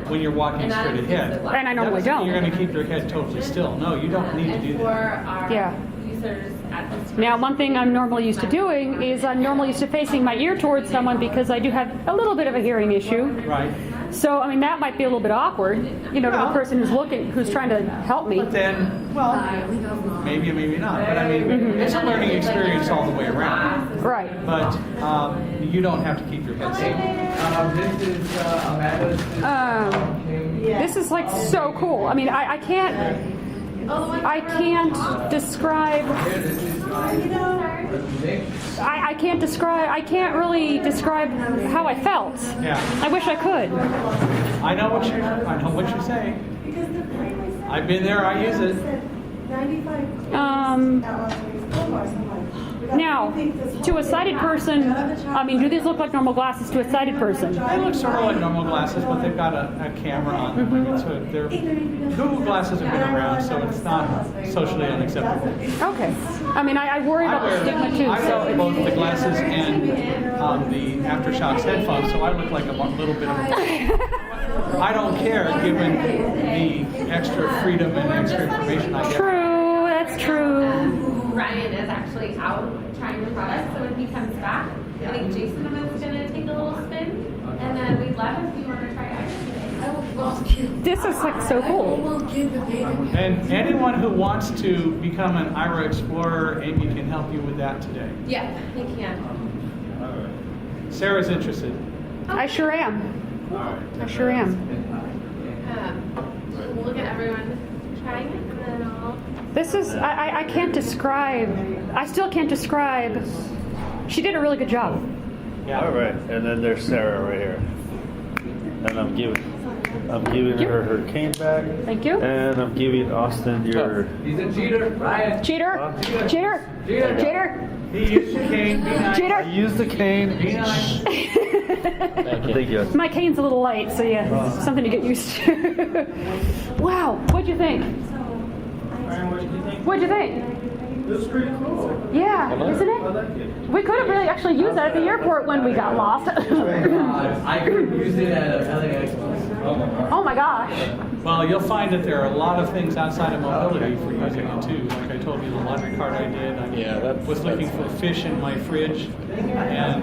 when you're walking And that straight includes ahead. the glasses. And I normally That doesn't mean don't. You're going to keep your head totally still. No, you don't need to And do for that. our Yeah. users at this Now, one thing I'm normally used to doing is I'm normally used to facing my ear towards someone because I do have a little bit of a hearing issue. Right. So, I mean, that might be a little bit awkward, you know, to the person who's trying to help me. But then, well, maybe or maybe not. But I mean, it's a learning experience all the way around. Right. But you don't have to keep your head still. This is Amanda's. This is like so cool. I mean, I can't describe. I can't really describe how I felt. Yeah. I wish I could. I know what you say. I've been there. I use it. Now, to a sighted person, I mean, do these look like normal glasses to a sighted person? They look sort of like normal glasses, but they've got a camera on them. I mean, so they're Google glasses have been around, so it's not socially unacceptable. Okay. I mean, I worry about the stigma too. I wear So both the glasses and the AfterShokz headphones, so I look like a little bit of a... I don't care, given the extra freedom and extra information I get. true. That's true. Ryan is actually out trying the product, so when he comes back, I think Jason is going to take a little spin, and then we'd love if you want to try it today. This is like so cool. And anyone who wants to become an aira explorer, Amy can help you with that today. Yeah, he can. Sarah's interested. I sure am. I sure am. We'll look at everyone trying it, and then I'll... This is, I can't describe, I still can't describe. She did a really good job. Yeah. All right, and then there's Sarah right here, and I'm giving her cane back. Thank you. And I'm giving Austin your. He's a cheater, Ryan. Cheater! Cheater! Cheater! He used the cane. Be nice. I Cheater! used the cane. Be nice. Thank you. My cane's a little light, so yeah, it's something to get used to. Wow, what'd you think? What'd you think? This is pretty cool. Yeah, isn't I it? like it. We could have really actually used that at the airport when we got lost. I could use it at LA Expo. Oh my gosh. Well, you'll find that there are a lot of things outside of mobility for using it too. Like I told you, the laundry cart I did. I was looking for fish in my fridge, and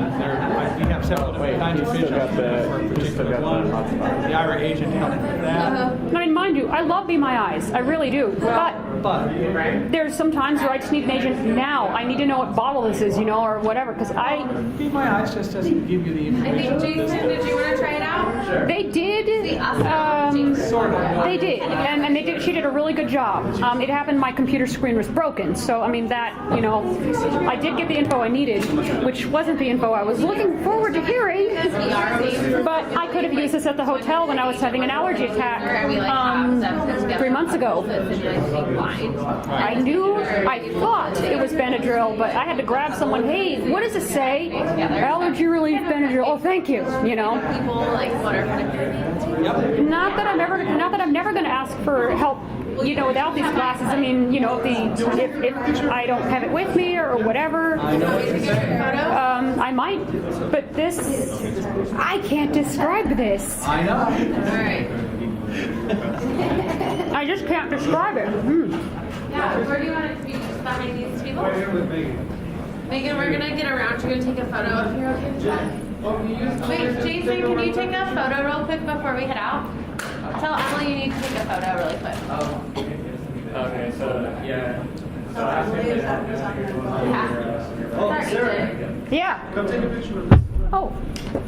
we have several different kinds of fish. I'm looking for a particular one. The aira agent helped with that. I mean, mind you, I love Be My Eyes. I really do. But there's some times where I just need an agent now. I need to know what bottle this is, you know, or whatever, because Be My Eyes just doesn't give you the I information. think, Jason, did you want to try it out? They did. Sort of. They did, and they did. She did a really good job. It happened. My computer screen was broken, so I mean that, you know, I did get the info I needed, which wasn't the info I was looking forward to hearing. But I could have used this at the hotel when I was having an allergy attack 3 months ago. I thought it was Benadryl, but I had to grab someone. Hey, what does it say? Allergy relief Benadryl. Oh, thank you. You know. People like water Not that I'm never going to ask for help, you know, without these glasses. I mean, you know, if I don't have it with me or whatever, I might. But this, I can't describe this. I know. Alright. I just can't describe it. Yeah, where do you want it to be? Just behind these tables? Megan, we're gonna get around. You're gonna take a photo if you're okay with that. Wait, Jason, can you take a photo real quick before we head out? Tell Emily you need to take a photo really quick. Okay, so yeah. Yeah. Oh, Sorry, Sarah, Jay. Yeah. come take a picture with us. Oh,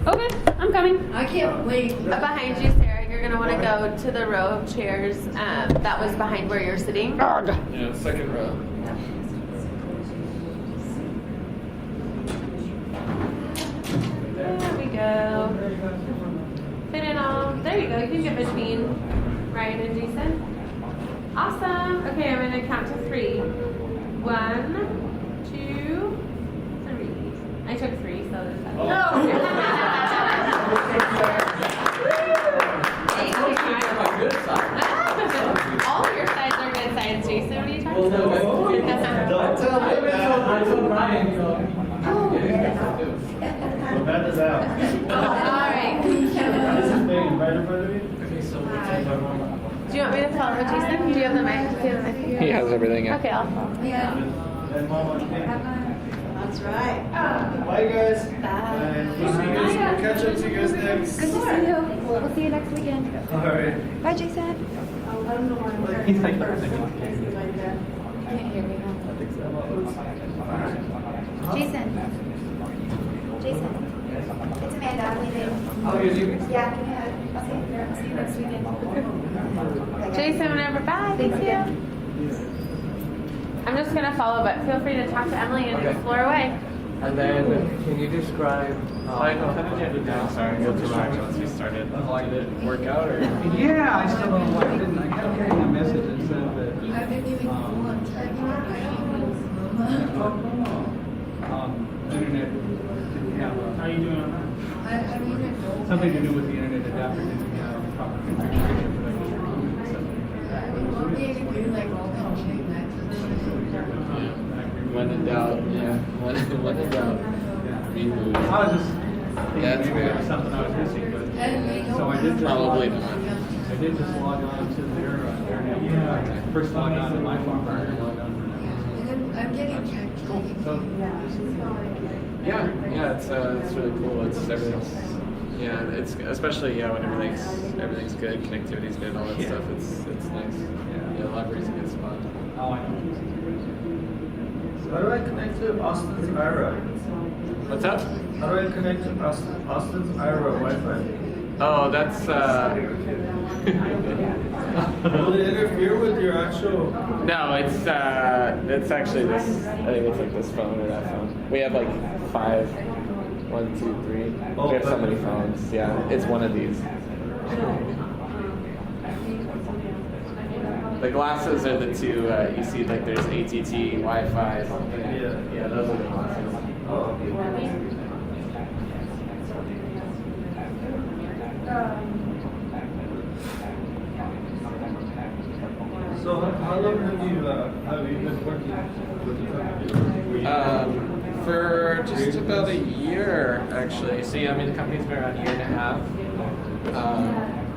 okay, I'm coming. I can't wait. Behind you, Sarah, you're going to want to go to the row of chairs that was behind where you're sitting. Yeah, second row. There we go. Fit in all. There you go. You can get between Ryan and Jason. Awesome. Okay, I'm going to count to 3. 1, 2, 3. I took 3, so there's that. All your sides are good sides, Jason. What are you talking about? Don't tell me that. I told Ryan, you know. So that is out. All right. This is being right in front of me? Okay, so Do you want me to follow Jason? Do you have the mic? He has everything. Yeah. Okay, I'll follow. That's right. Bye, guys. We'll see you guys. We'll catch up to you guys next. Good to see you. We'll see you next weekend. All right. Bye, Jason. He's like, Can't hear me. Jason. Jason. It's Amanda. I'm leaving. Oh, you're leaving? Yeah, give me a hug. I'll see you next weekend. Jason, whenever. Bye. Thank you. I'm just going to follow, but feel free to talk to Emily and Okay. explore away. And then, can you describe? Sorry, go to Ryan once we started. Did it work out or? Yeah, I still don't know why I didn't. I kept getting a message that said that I've been giving lunch. internet didn't have How you doing on that? something to do with the internet adapter didn't have proper configuration for that. When in doubt, yeah. When in doubt, reboot. I was just thinking That's maybe there fair. was something I was missing, but so I did just Probably log, not. I did just log on to their internet. Yeah. First log on to my phone, I log on for that. I'm getting Cool. So Yeah, it's really cool. It's everything's, yeah, it's especially when everything's good, connectivity's good, all that stuff. It's nice. Yeah, library's a good spot. oh, I know. So how do I connect to Austin's aira? What's up? How do I connect to Austin's aira Wi-Fi? Oh, that's Will it interfere with your actual? no, it's actually this. I think it's like this phone or that phone. We have like 5, 1, 2, 3. We have so many phones. Yeah, it's one of these. The glasses are the 2. You see, like there's ATT, Wi-Fi. Yeah, those are the glasses. Oh, okay. So how long have you been working with the company? For just about a year, actually. So yeah, I mean the company's been around a year and a half.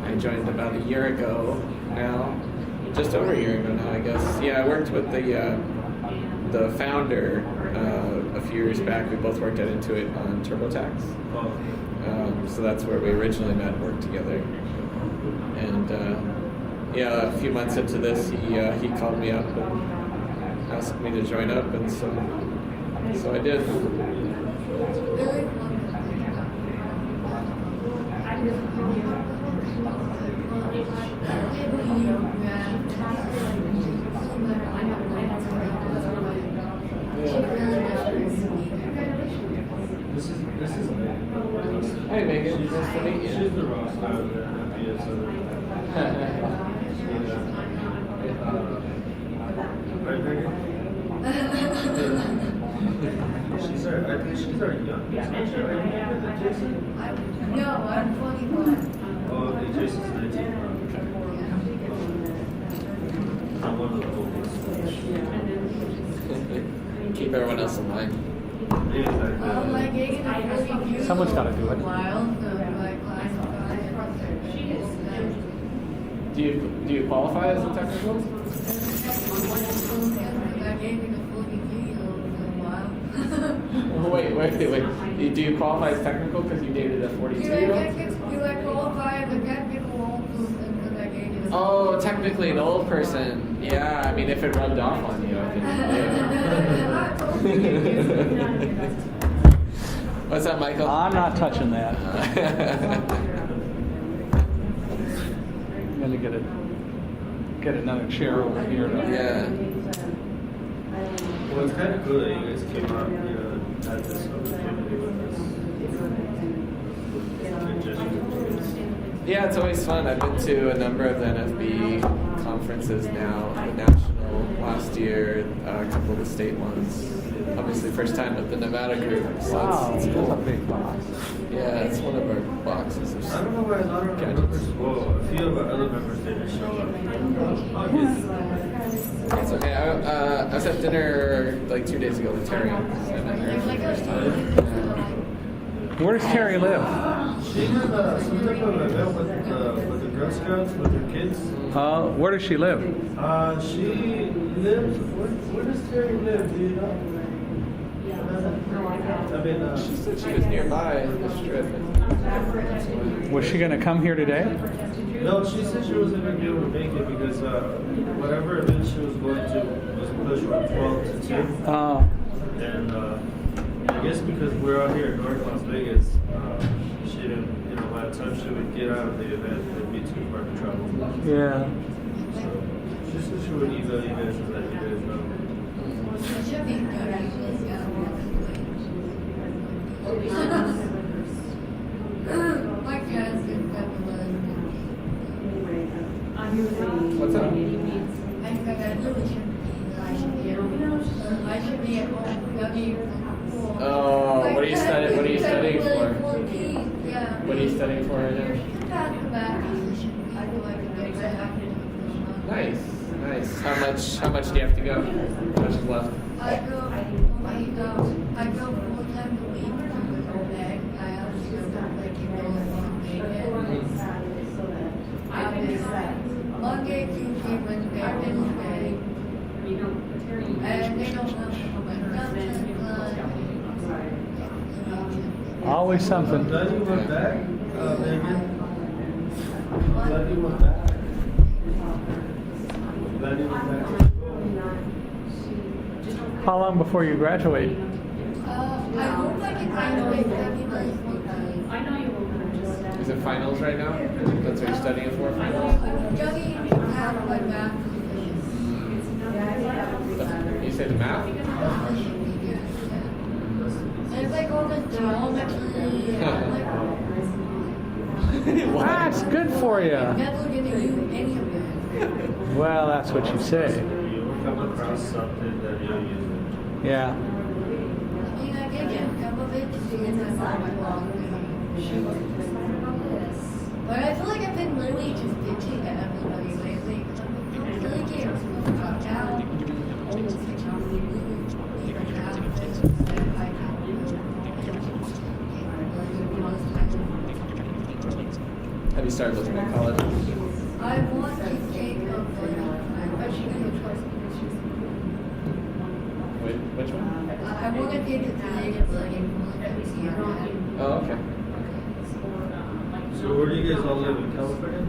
I joined about a year ago now, just over a year ago now, I guess. Yeah, I worked with the founder a few years back. We both worked at Intuit on TurboTax. Oh. So that's where we originally met and worked together. And yeah, a few months into this, he called me up and asked me to join up, and so I did. This is Megan. Hey Megan, nice to meet you. She's the rock star of the MBS. Right, Megan? She's our, I think she's our youngest. Yeah. Jason? No, I'm 21. Oh, okay, Jason's 19. I'm one of the oldest. Keep everyone else in line. Someone's got to do it. Do you qualify as a technical? Wait. Do you qualify as technical because you dated a 42-year-old? Oh, technically an old person. Yeah, I mean, if it rubbed off on you, I think. Yeah. What's that, Michael? I'm not touching that. I'm gonna get another chair over here. Yeah. Well, it's kind of cool that you guys came out, had this opportunity with us. Yeah, it's always fun. I've been to a number of the NFB conferences now. The national last year, a couple of the state ones. Obviously, first time with the Nevada group. So Wow, it's that's cool. a big box. Yeah, it's one of our boxes. Of I don't know why a lot of our members, well, a few of our other members didn't show up. It's okay. I was at dinner like 2 days ago with Terry. I met her for the first time. Where does Terry live? She had some type of event with the Girl Scouts with her kids. Where does she live? She lives. Where does Terry live? Do you know? I mean, She said she was nearby this trip. Was she going to come here today? no, she said she wasn't going to be able to make it because whatever event she was going to was pushed from 12 to 2. And I guess because we're out here in North Las Vegas, she didn't, by the time she would get out of the event, it'd be too far to travel. Yeah. So she said she would email you guys and let you guys know. Should be good, actually. My parents did that What's up? I really shouldn't be. I should be at home studying. Oh, what are you studying? What are you studying for? Yeah. What are you studying for right now? Nice, nice. How much do you have to go? How much is left? I go full time a week. I also like Monday, Tuesday, Wednesday, Thursday. And they don't have Always something. I'm glad you went back, Megan. I'm glad you went back. I'm glad you went back. How long before you graduate? I hope I can graduate February 14th. Is it finals right now? That's what you're studying for? Finals? I'm studying to have my math position. You said math? It's like all the geometry. That's good for you. Never gonna use any of it. Well, that's what you say. You will come across something that you'll use. Yeah. I mean, I did get a couple of it to see if I saw my blog. But I feel like I've been literally just bitching at everybody lately. I'm really getting fucked out. Have you started looking at college? I want to take a Wait, which one? I want to take a creative learning. Oh, okay. So where do you guys all live in California?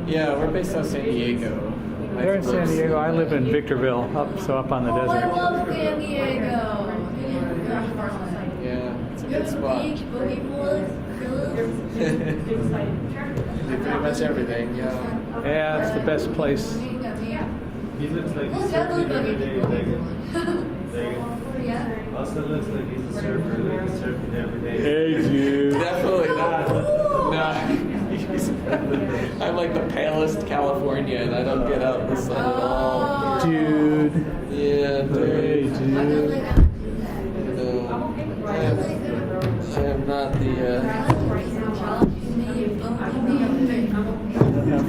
Yeah, we're based out of San Diego. They're in San Diego. I live in Victorville, up on the Oh, I desert. love San Diego. Yeah, it's a good spot. Beach, boogie boards, Do pretty much everything, yeah. Yeah, it's the best place. He looks like Well, he's that surfing looks every day, Megan. Yeah. Also looks like he's a surfer, like he's surfing every day. Hey, dude. Definitely not. No. I'm like the palest California, and I don't get out in the sun at all. Dude. Yeah, Hey, dude. dude. No, I am not the.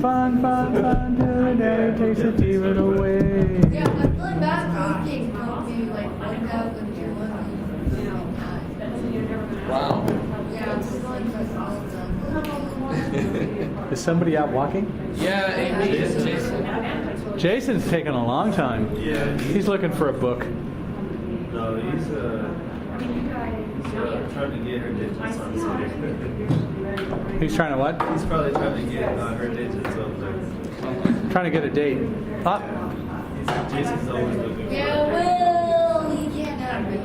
Fun, fun, fun, do it, daddy takes it, give it away. Yeah, I feel like that posting cost me like 1,200. Wow. Yeah, I'm just going for salsa. Is somebody out walking? Yeah, Amy and Jason. Jason's taking a long time. Yeah, He's looking for a book. no, he's trying to get her digits on something. He's trying to what? He's probably trying to get her digits on there. Trying to get a date. Up. Jason's always looking for Yeah, well, you can't have me.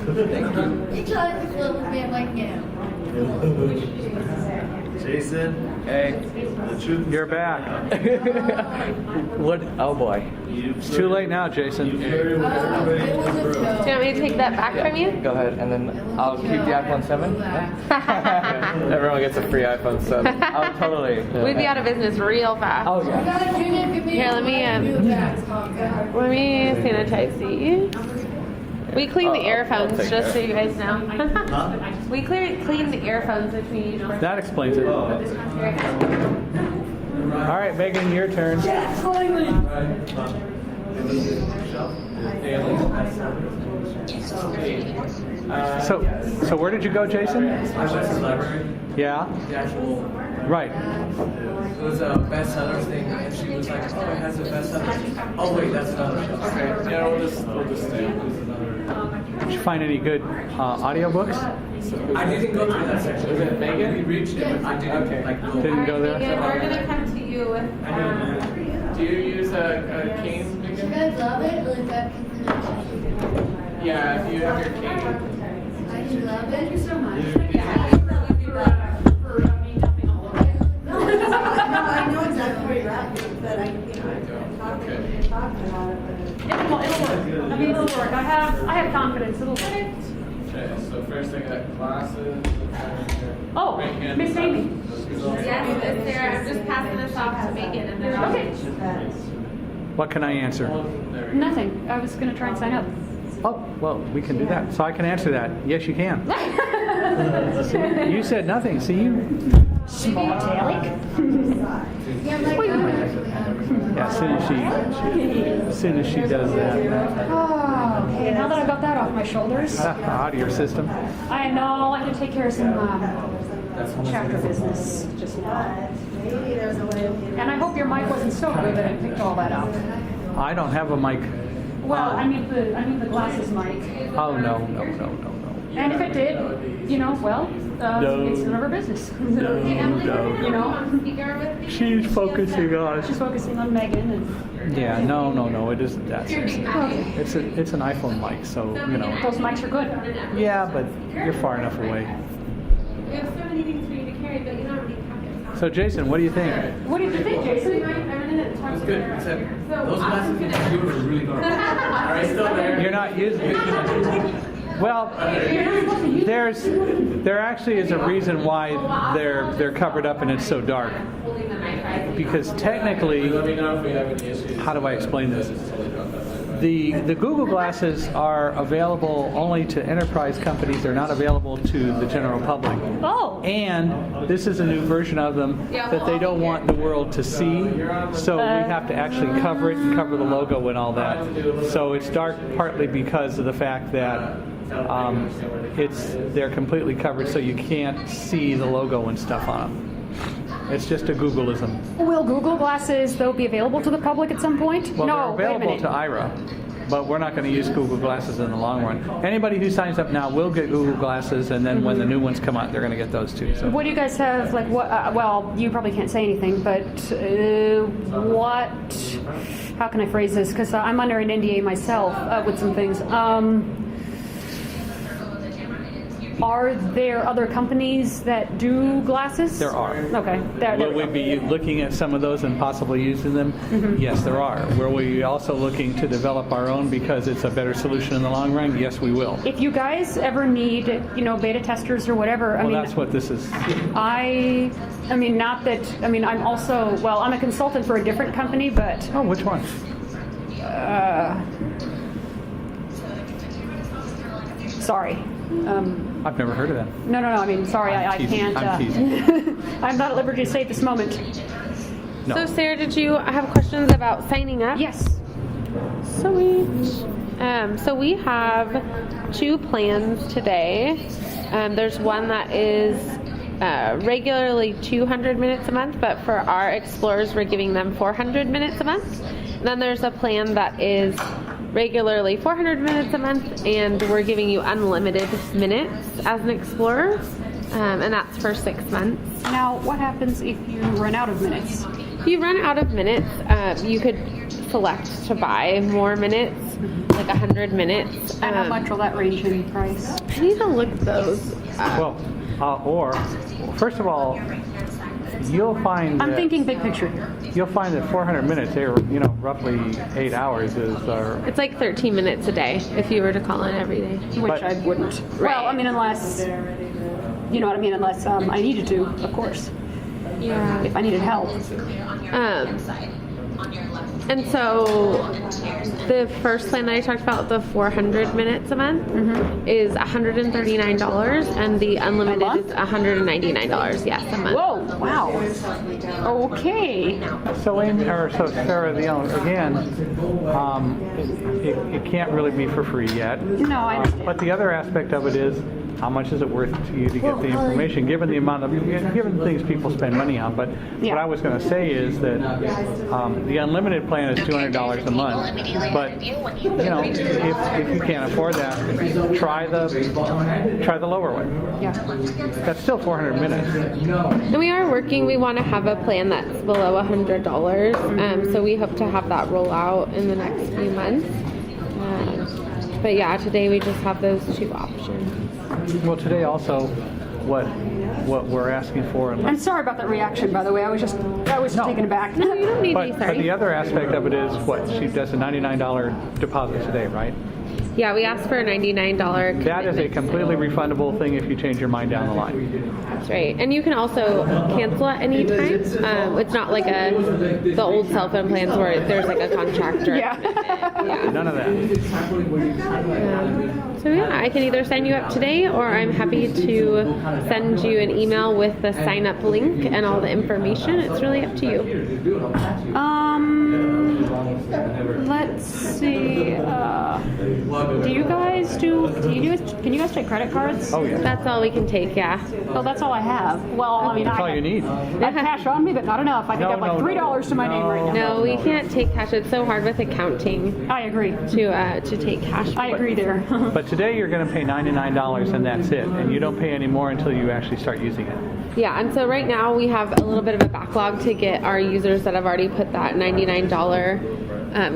Thank you. It's trying to flip with me? I'm like, no. Jason, Hey, the truth. You're back. What? Oh boy. It's too late now, Jason. Do you want me to take that back from you? go ahead, and then I'll keep the iPhone 7. Everyone gets a free iPhone 7. Oh, totally. We'd be out of business real fast. Oh, yeah. Here, let me sanitize these. We clean the earphones, take just so care. you guys know. We clean the earphones between each person. That explains it. All right, Megan, your turn. So where did you go, Jason? I went to the library. Yeah. The actual. Right. It was a bestsellers thing, and she was like, "Oh, it has a bestseller." Oh wait, that's another show. Okay, yeah, we'll just stay. Did you find any good audiobooks? I didn't go through that section. Was it Megan? We reached it, but I didn't. Okay. Like, go. Didn't go there? Megan, we're gonna come to you with. Do you use a cane? You guys love it? Or is that Yeah, if you have your cane. I do love it. Thank you so much. No, I know exactly where you're at, but I can't talk about it. It'll work. I mean, it'll work. I have confidence. It'll work. Okay, so first I got glasses. Oh, Miss Amy. Yes, it's there. I'm just passing this off to Megan, and then I'll. Okay. What can I answer? Nothing. I was going to try and sign up. Oh, well, we can do that. So I can answer that. Yes, you can. See, you said nothing. See, you small talik. Yeah, my God actually has. Yeah, as soon as she does that, Oh, okay. Now that I got that off my shoulders, out of your system. I know I had to take care of some chapter business just now. Maybe there's a way. And I hope your mic wasn't so good that it picked all that up. I don't have a mic. Well, I mean the glasses mic. Oh no. And if it did, well, it's none of our business. No. You know, She's focusing on. she's focusing on Megan and. Yeah, no. It isn't that. It's an iPhone mic, so Those mics are good. Yeah, but you're far enough away. We have so many things for you to carry, but you don't really have it. So Jason, what do you think? What did you think, Jason? That's good. Except those glasses in the were really good. Are I still there? You're not using it. Well, there actually is a reason why they're covered up and it's so dark. Because technically, Let me know if we have any issues. how do I explain this? The Google glasses are available only to enterprise companies. They're not available to the general public. Oh. And this is a new version of them that they don't want the world to see. So we have to actually cover it and cover the logo and all that. So it's dark partly because of the fact that they're completely covered, so you can't see the logo and stuff on them. It's just a Googleism. Will Google glasses though be available to the public at some point? Well, no, they're wait a available minute. to aira, but we're not going to use Google glasses in the long run. Anybody who signs up now will get Google glasses, and then when the new ones come out, they're going to get those too. So. What do you guys have? Like what? Well, you probably can't say anything, but what? How can I phrase this? Because I'm under an NDA myself with some things. Are there other companies that do glasses? There are. Okay. Will we be looking at some of those and possibly using them? Yes, there are. Will we also looking to develop our own because it's a better solution in the long run? Yes, we will. If you guys ever need, beta testers or whatever, Well, that's what this is. I'm also, I'm a consultant for a different company, but Oh, which one? sorry. I've never heard of that. No. I mean, sorry, I teasing. can't. I'm teasing. I'm not at liberty to say at this moment. No. So, Sarah, did you have questions about signing up? Yes. Sweet. So we have 2 plans today. There's one that is regularly 200 minutes a month, but for our explorers, we're giving them 400 minutes a month. And then there's a plan that is regularly 400 minutes a month, and we're giving you unlimited minutes as an explorer, and that's for 6 months. Now, what happens if you run out of minutes? If you run out of minutes, you could select to buy more minutes. like 100 minutes. And how much will that range in price? I need to look those up. Well, or first of all, you'll find I'm that, thinking big picture here. you'll find that 400 minutes, roughly 8 hours is our. It's like 13 minutes a day if you were to call in every day. Which But- I wouldn't. Right. Well, I mean, unless, you know what I mean, unless I needed to, of course. Yeah. If I needed help. And so the first plan that I talked about, the 400 minutes a month, is $139, and the unlimited is $199. Yes, a month. Whoa, wow. Okay. So Sarah, again, it can't really be for free yet. No, I understand. But the other aspect of it is, how much is it worth to you to get the information, given the amount of, given things people spend money on. But what I was going to say is that the unlimited plan is $200 a month. But if you can't afford that, try the lower one. Yeah. That's still 400 minutes. And we are working. We want to have a plan that's below $100. So we hope to have that roll out in the next few months. But yeah, today we just have those two options. Well, today also, what we're asking for. I'm sorry about that reaction, by the way. I was taken aback. No, you don't need to be But sorry. the other aspect of it is what? She does a $99 deposit today, right? Yeah, we asked for a $99 commitment. That is a completely refundable thing if you change your mind down the line. That's right. And you can also cancel at any time. It's not like the old cell phone plans where there's like a contract or Yeah. yeah. None of that. So yeah, I can either sign you up today, or I'm happy to send you an email with the sign up link and all the information. It's really up to you. Let's see. Can you guys take credit cards? Oh, yeah. That's all we can take, yeah. Oh, that's all I have. Well, I mean, That's all you need. I have cash on me, but not enough. I think I have like $3 to my name right now. No, we can't take cash. It's so hard with accounting I agree. to take cash. I agree there. But today you're going to pay $99 and that's it. And you don't pay any more until you actually start using it. Yeah, and so right now we have a little bit of a backlog to get our users that have already put that $99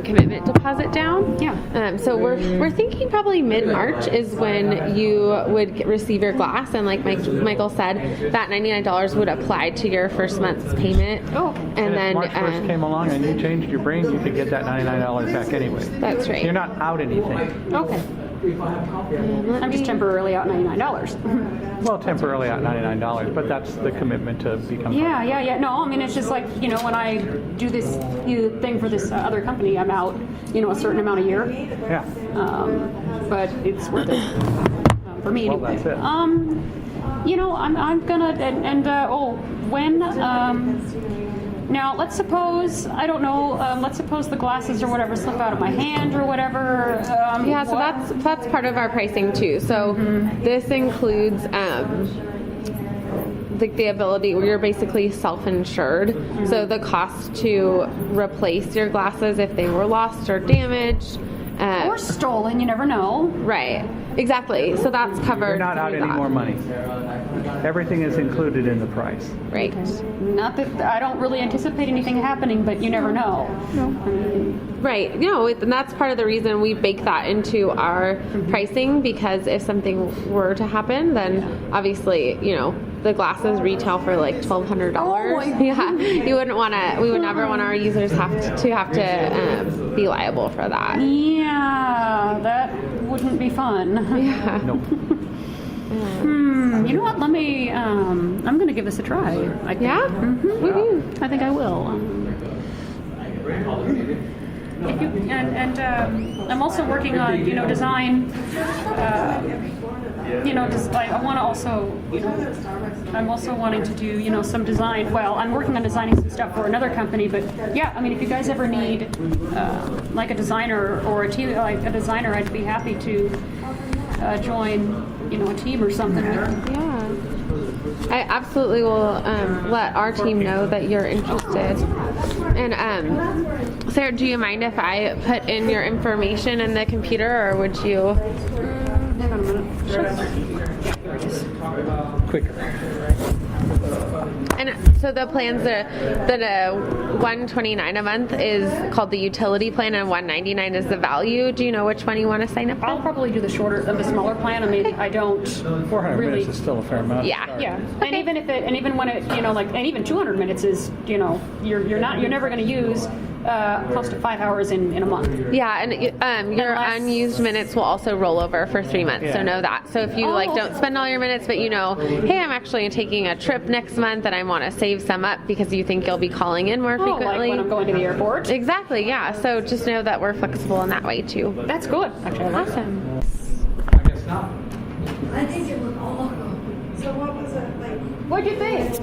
commitment deposit down. Yeah. So we're thinking probably mid-March is when you would receive your glass, and like Michael said, that $99 would apply to your first month's payment. Oh. And then if March 1st came along and you changed your brain, you could get that $99 back anyway. That's right. You're not out anything. Okay. I'm just temporarily out $99. Well, temporarily out $99, but that's the commitment to become. Yeah. No, I mean, it's just like, when I do this thing for this other company, I'm out, a certain amount a year. Yeah. But it's worth it for me Well, anyway. that's it. I'm gonna when now let's suppose let's suppose the glasses or whatever slip out of my hand or whatever. Yeah, so that's part of our pricing too. So this includes the ability where you're basically self-insured. So the cost to replace your glasses if they were lost or damaged. Or stolen, you never know. Right. Exactly. So that's covered. You're not out any more money. Everything is included in the price. Right. Not that I don't really anticipate anything happening, but you never know. Right. And that's part of the reason we bake that into our pricing, because if something were to happen, then obviously, the glasses retail for like $1,200. Oh yeah. We would never want our users have to be liable for that. Yeah, that wouldn't be fun. Yeah. Nope. You know what? Let me. I'm going to give this a try. I think. Yeah? Mm-hmm. I think I will. I'm also working on, design. I want to also, I'm also wanting to do, some design. Well, I'm working on designing some stuff for another company, but yeah, I mean, if you guys ever need like a designer or a designer, I'd be happy to join, a team or something. Yeah. I absolutely will let our team know that you're interested. And Sarah, do you mind if I put in your information in the computer, or would you? Hang on a minute. Sure. Quicker. And so the plans that $129 a month is called the utility plan, and $199 is the value. Do you know which one you want to sign up for? I'll probably do the smaller plan. I mean, I don't 400 really. minutes is still a fair amount. Yeah. Yeah, and even when it, and even 200 minutes is, you're never going to use close to 5 hours in a month. Yeah, and your Unless- unused minutes will also roll over for 3 months. So know that. So if you don't spend all your minutes, but hey, I'm actually taking a trip next month and I want to save some up because you think you'll be calling in more frequently. Like when I'm going to the airport. Exactly. Yeah. So just know that we're flexible in that way too. That's good. Actually, I like that. Awesome. I guess not. I think it was awesome. So what was it like? What'd you think?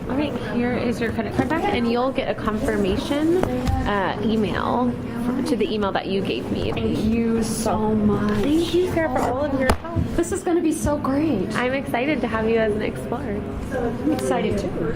All right, here is your credit card back, and you'll get a confirmation email to the email that you gave me. Thank you so much. Thank you, Sarah, for all of your help. This is going to be so great. I'm excited to have you as an explorer. I'm excited too.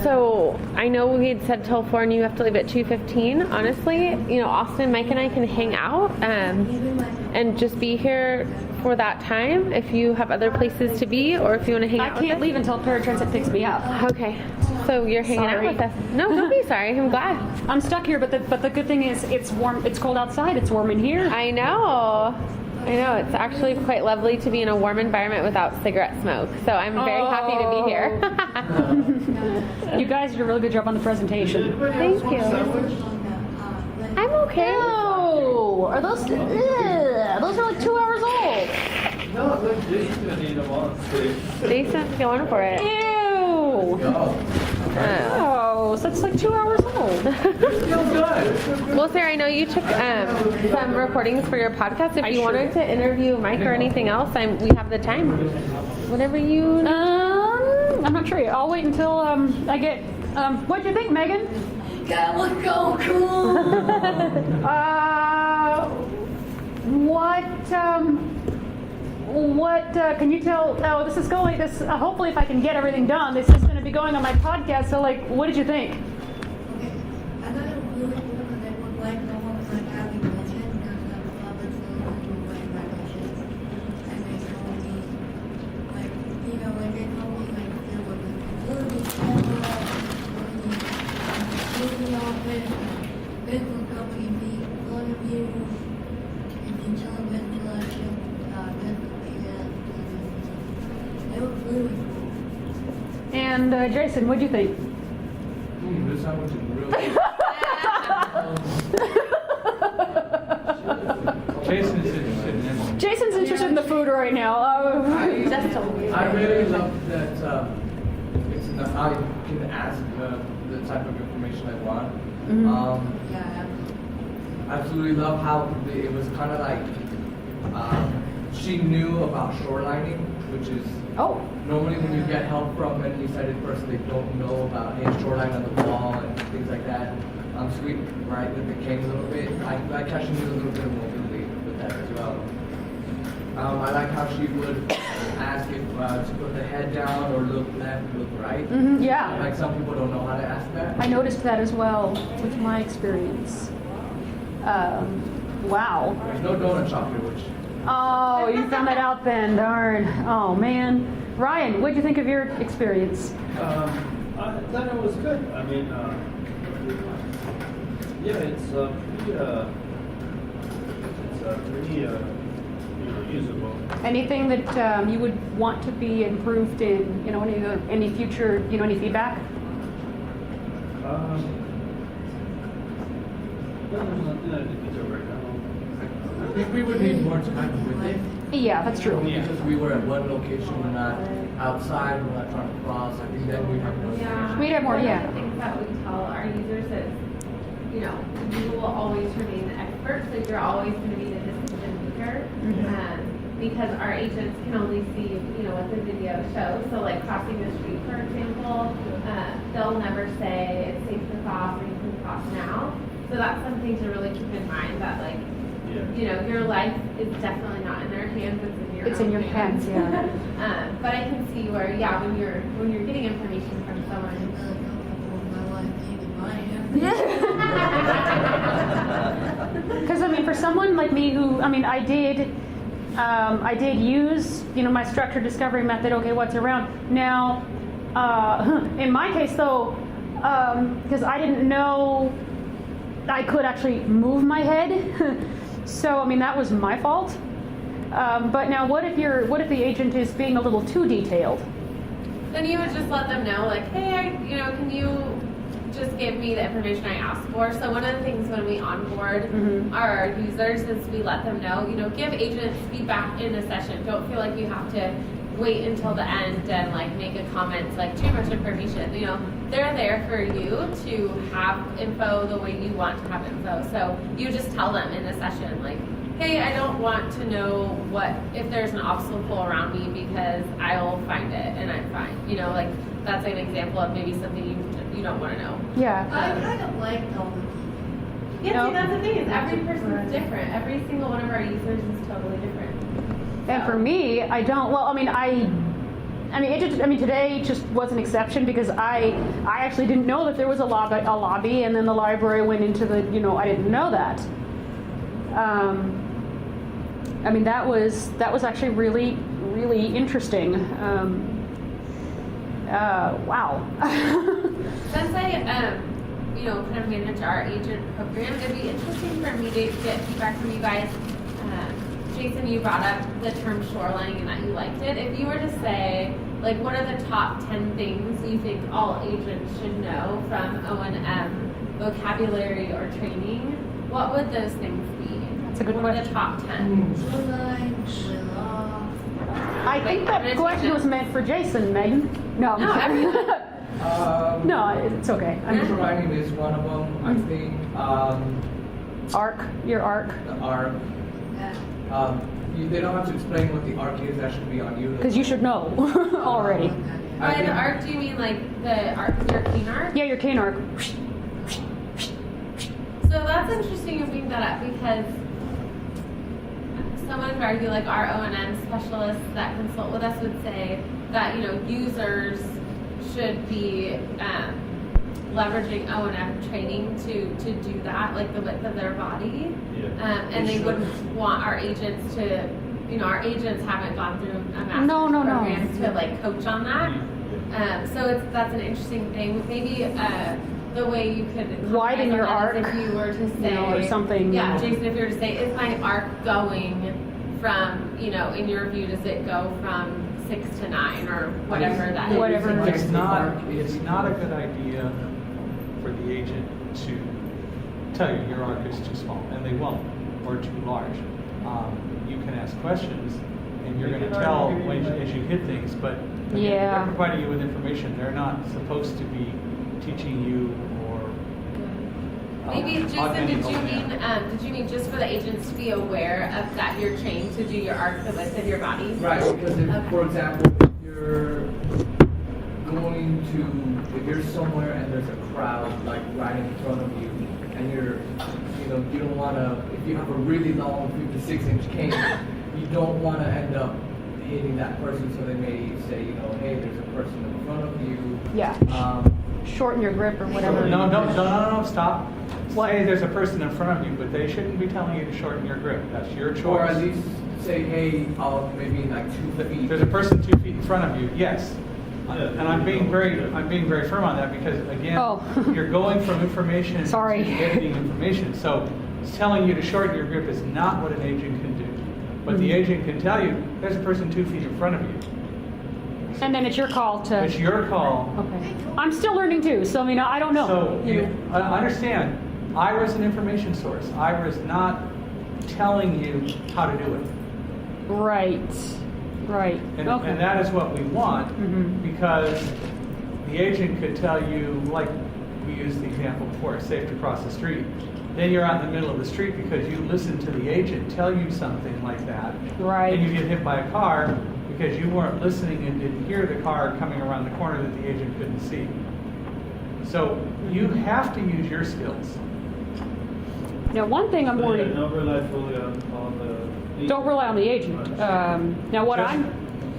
So I know we had said till 4 and you have to leave at 2:15. Honestly, Austin, Mike, and I can hang out and just be here for that time if you have other places to be or if you want to hang out with us. I can't leave until paratransit picks me up. Okay. So you're hanging out with us. No, don't be sorry. I'm glad. I'm stuck here, but the good thing is it's warm. It's cold outside. It's warm in here. I know. It's actually quite lovely to be in a warm environment without cigarette smoke. So I'm very happy to be here. You guys did a really good job on the presentation. Thank you. I'm okay. Oh, are those? Those are like 2 hours old. No, look, Jason's gonna need them all. Jason's going for it. Ew. Oh, so it's like 2 hours old. Well, Sarah, I know you took some recordings for your podcast. If you wanted to interview Mike or anything else, we have the time. Whatever you. I'm not sure. I'll wait until I get. What'd you think, Megan? That was so cool. What can you tell? Oh, this is going. Hopefully, if I can get everything done, this is going to be going on my podcast. So, what did you think? Okay, I thought it was really cool because it was like no one was like having questions because the public was like my questions, and they told me like they told me like there was a facility camera, facility office, business company fee, one of you, and intelligent selection, it was really cool. And Jason, what'd you think? This sandwich is really Jason's interested in Emily. Jason's interested in the food right now. I really love that it's enough I can ask the type of information I want. Yeah. I absolutely love how it was kind of like she knew about shorelining, which is normally when you get help from an sighted person, they don't know about shoreline on the wall and things like that. Sweet, right? That they came a little bit. I like how she knew a little bit of mobility with that as well. I like how she would ask if to put the head down or look left, look right. Yeah. Like some people don't know how to ask that. I noticed that as well with my experience. Wow. There's no donut shop here, which. Oh, you found that out then, darn. Oh man. Ryan, what'd you think of your experience? I thought it was good. I mean, yeah, it's pretty usable. Anything that you would want to be improved in, any future, any feedback? There's nothing I can do right now. I think we would need more time with it. Yeah, that's true. Because we were at one location, we're not outside, we're not trying to cross. I think then we'd have more information. We'd have more, One yeah. of the things that we tell our users is, you will always remain the expert, so you're always going to be the decision maker. Because our agents can only see, what the video shows. So like crossing the street, for example, they'll never say it's safe to cross or you can cross now. So that's something to really keep in mind that your life is definitely not in their hands, it's in your hands, yeah. But I can see where, when you're getting information from someone. Because for someone like me who, I did use, my structured discovery method. Okay, what's around now? In my case, though, because I didn't know I could actually move my head, so I mean that was my fault. But now, what if the agent is being a little too detailed? Then you would just let them know, like, hey, can you just give me the information I asked for? So one of the things when we onboard our users is we let them know, give agents feedback in the session. Don't feel like you have to wait until the end and like make a comment like too much information. They're there for you to have info the way you want to have info. So you just tell them in the session, like, hey, I don't want to know if there's an obstacle around me because I'll find it and I'm fine. Like that's an example of maybe something you don't want to know. Yeah. I kind of like telling Yeah, see, that's the thing is every person's different. Every single one of our users is totally different. And for me, I don't. Well, today just was an exception because I actually didn't know that there was a lobby, and then the library went into the. I didn't know that. That was actually really, really interesting. Wow. Since I kind of manage our agent program, it'd be interesting for me to get feedback from you guys. Jason, you brought up the term shoreline and that you liked it. If you were to say, like, what are the top 10 things you think all agents should know from O&M vocabulary or training, what would those things be? That's a good what question. What are the top 10? I think that question was meant for Jason, Megan. No, No, everyone. no, it's okay. Providing is one of them. I think Your ARC. the ARC. They don't have to explain what the ARC is. That should be on you. Because you should know already. By the ARC, do you mean like the ARC, your cane ARC? Yeah, your cane ARC. So that's interesting you bring that up because someone would argue, like our O&M specialists that consult with us would say that users should be leveraging O&M training to do that, like the width of their body, and they wouldn't want our agents to. Our agents haven't gone through a master's program to like coach on that. So that's an interesting thing. Maybe the way you could widen your arc, if you were to say or something. Yeah, Jason, if you were to say, is my arc going from, in your view, does it go from 6 to 9 or whatever that is? Whatever. It's not a good idea for the agent to tell you your arc is too small, and they won't, or too large. You can ask questions, and you're going to tell as you hit things, but again, they're providing you with information. They're not supposed to be teaching you or maybe, Jason, did you mean just for the agents to be aware of that you're trained to do your arc the width of your body? Right, because for example, if you're if you're somewhere and there's a crowd like right in front of you, and you don't want to, if you have a really long 56-inch cane, you don't want to end up hitting that person, so they may say, hey, there's a person in front of you. Yeah. Shorten your grip or whatever. No, stop. Say there's a person in front of you, but they shouldn't be telling you to shorten your grip. That's your choice. Or at least say, hey, maybe like 2 feet. There's a person 2 feet in front of you. Yes. And I'm being very firm on that because again, you're going from information to getting information. So telling you to shorten your grip is not what an agent can do. But the agent can tell you there's a person 2 feet in front of you. And then it's your call to. It's your call. Okay. I'm still learning too, so I don't know. So understand, aira is an information source. Aira is not telling you how to do it. Right. And that is what we want because the agent could tell you, like we used the example before, safe to cross the street. Then you're out in the middle of the street because you listened to the agent tell you something like that. Right. And you get hit by a car because you weren't listening and didn't hear the car coming around the corner that the agent couldn't see. So you have to use your skills. Now, one thing I'm worried. Don't rely fully on the. Don't rely on the agent.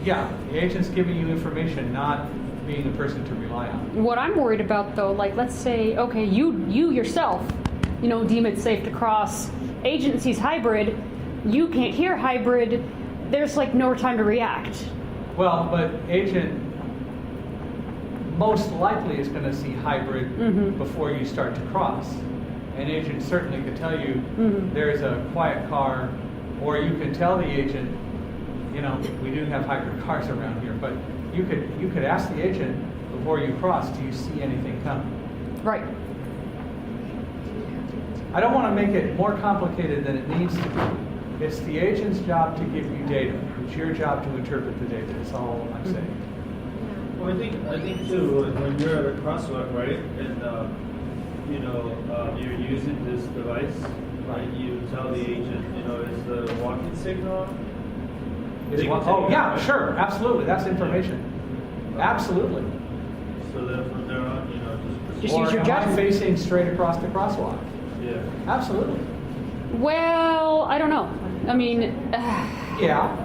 Yeah, the agent's giving you information, not being the person to rely on. What I'm worried about, though, like let's say, okay, you yourself, deem it safe to cross. Agent sees hybrid. You can't hear hybrid. There's like no time to react. Well, but agent, most likely is going to see hybrid before you start to cross. An agent certainly could tell you there's a quiet car, or you can tell the agent, you know, we do have hybrid cars around here, but you could ask the agent before you cross, do you see anything coming? Right. I don't want to make it more complicated than it needs to be. It's the agent's job to give you data. It's your job to interpret the data. That's all I'm saying. Well, I think too, when you're at a crosswalk, right, and you know, you're using this device, right? You tell the agent, you know, is the walking signal on? Oh yeah, sure, absolutely. That's information. Absolutely. So then from there on, you know, Just Or use your am I judgment. facing straight across the crosswalk? yeah. Absolutely. Well, I don't know. I mean, Yeah.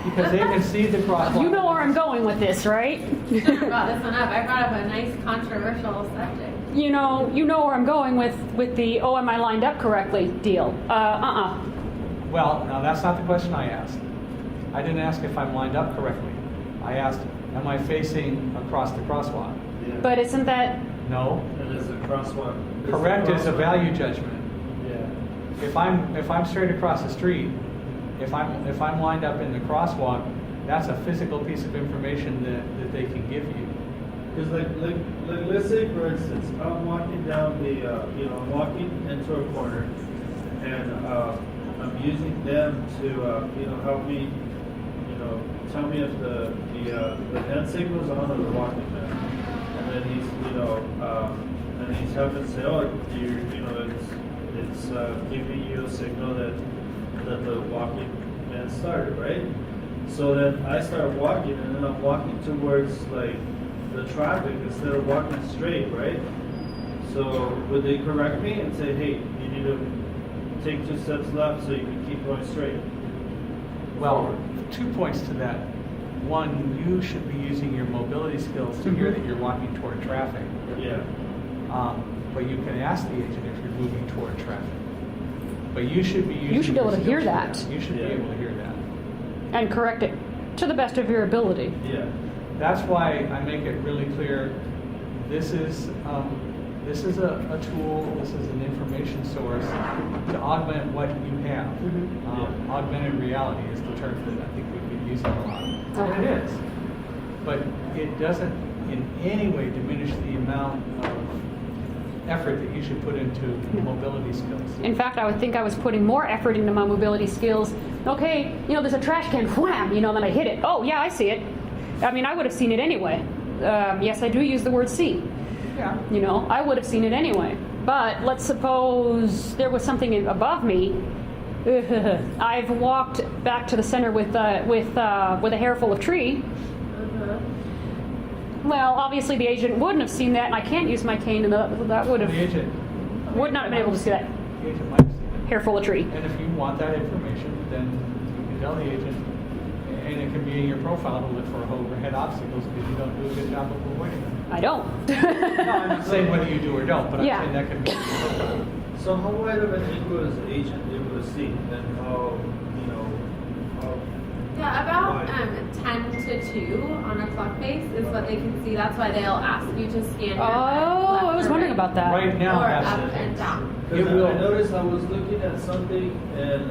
Because they can see the crosswalk. you know where I'm going with this, right? I brought this one up. I brought up a nice controversial subject. You know where I'm going with the oh, am I lined up correctly deal. Well, no, that's not the question I asked. I didn't ask if I'm lined up correctly. I asked, am I facing across the crosswalk? Yeah. But isn't that No. And there's a crosswalk. There's Correct a is a crosswalk. value judgment. Yeah. If I'm straight across the street, if I'm lined up in the crosswalk, that's a physical piece of information that they can give you. Because like let's say for instance, I'm walking down the, you know, I'm walking into a corner, and I'm using them to, you know, help me, you know, tell me if the hand signal's on or the walking man. And then he's, you know, and he's helping say, oh, you know, it's giving you a signal that the walking man started, right? So then I start walking, and then I'm walking towards like the traffic instead of walking straight, right? So would they correct me and say, hey, you need to take 2 steps left so you can keep going straight? Well, 2 points to that. One, you should be using your mobility skills to hear that you're walking toward traffic. Yeah. But you can ask the agent if you're moving toward traffic. But you should be using You should be able your to hear skills that. You should be able to hear that. and correct it to the best of your ability. Yeah. That's why I make it really clear. This is a tool. This is an information source to augment what you have. Augmented reality is the term that I think we've been using a lot. And it is, but it doesn't in any way diminish the amount of effort that you should put into mobility skills. In fact, I would think I was putting more effort into my mobility skills. Okay, you know, there's a trash can, wham, you know, then I hit it. Oh, yeah, I see it. I mean, I would have seen it anyway. Yes, I do use the word see. Yeah. You know, I would have seen it anyway. But let's suppose there was something above me. I've walked back to the center with a hair full of tree. Well, obviously the agent wouldn't have seen that, and I can't use my cane, and that would have The agent would not have been able to see that The agent might see hair full of tree. it. And if you want that information, then you can tell the agent, and it can be in your profile to look for overhead obstacles because you don't do a good job of avoiding them. I don't. No, I'm not saying whether you do or don't, but I'm Yeah. saying that can be in your profile. So how wide of an angle is the agent able to see, and how, you know, how? Yeah, about wide? 10 to 2 on a clock face is what they can see. That's why they'll ask you to scan your head Oh, left I was or wondering right, about that. Right now, or that's up it. and down. It Because will. I noticed I was looking at something, and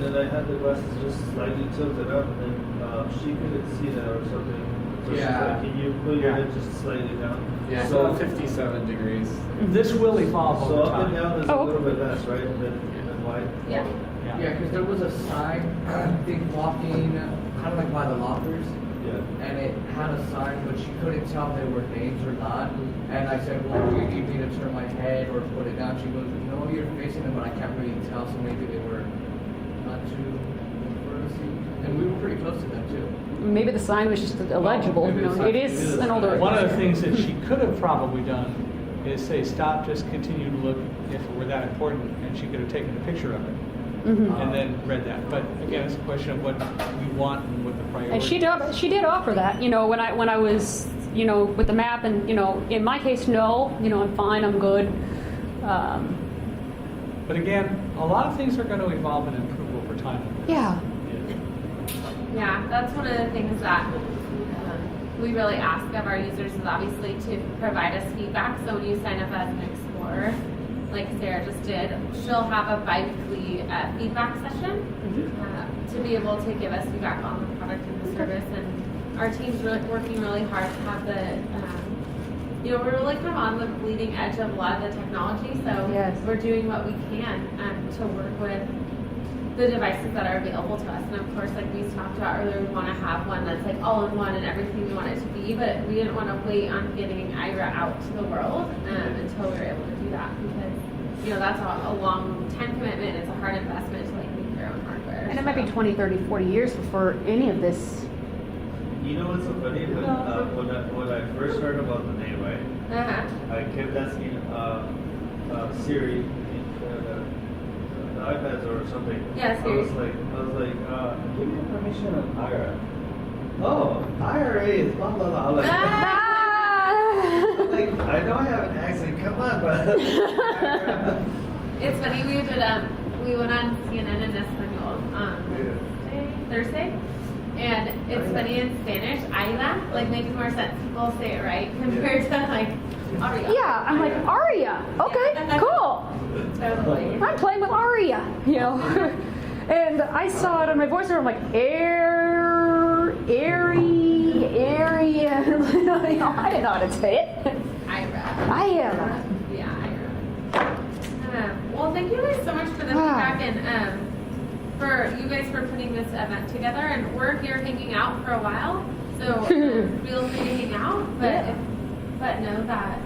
then I had the glasses just slightly tilted up, and she couldn't see that or something. So she's Yeah. like, can you put your Yeah. head just slightly down? Yeah, it's So, about 57 degrees. This will evolve so over up and time. down is Oh. a little bit less, right, than wide? Yeah. Yeah, because there was a sign, I think, walking kind of like by the lockers, Yeah. and it had a sign, but she couldn't tell if they were names or not. And I said, well, do you need me to turn my head or put it down? She goes, no, you're facing them, but I can't really tell, so maybe they were not too far to see. And we were pretty close to them, too. Maybe the sign was just illegible. maybe You the know, sign- it is an older. One of the things that she could have probably done is say, stop, just continue to look if it were that important, and she could have taken a picture of it and then read that. But again, it's a question of what we want and what the priority And she did offer that, you know, when I was, you know, with the map, and you know, in my case, no, you know, I'm fine, I'm good. But again, a lot of things are going to evolve and improve over time. Yeah. Yeah, that's one of the things that we really ask of our users is obviously to provide us feedback. So when you sign up as an explorer, like Sarah just did, she'll have a bi-weekly feedback session to be able to give us feedback on the product and the service. And our team's really working really hard to have the, we're really kind of on the bleeding edge of a lot of the technology. So we're doing what we can to work with the devices that are available to us. And of course, like we talked about earlier, we want to have one that's like all-in-one and everything we want it to be, but we didn't want to wait on getting aira out to the world until we were able to do that, because that's a long time commitment. It's a hard investment to like make your own hardware. And it might be 20, 30, 40 years before any of this. You know what's so funny? When I first heard about the name, right? I kept asking Siri, the iPads or something. Yeah, Siri. I was like, give me information on IRA. Oh, IRA is blah blah blah. I'm like, like, I know I have an accent. Come on, but it's funny. We went on CNN in Espanol Thursday. And it's funny in Spanish, aira, like makes more sense. People say it right compared to like aria. Yeah, I'm like, aria. Okay, cool. Totally. I'm playing with aria, And I saw it on my voiceover. I'm like, airy. I didn't know how to say it. Aira. Aira. Yeah, aira. Well, thank you guys so much for the feedback and for you guys for putting this event together. And we're here hanging out for a while, so feel free to hang out. But know that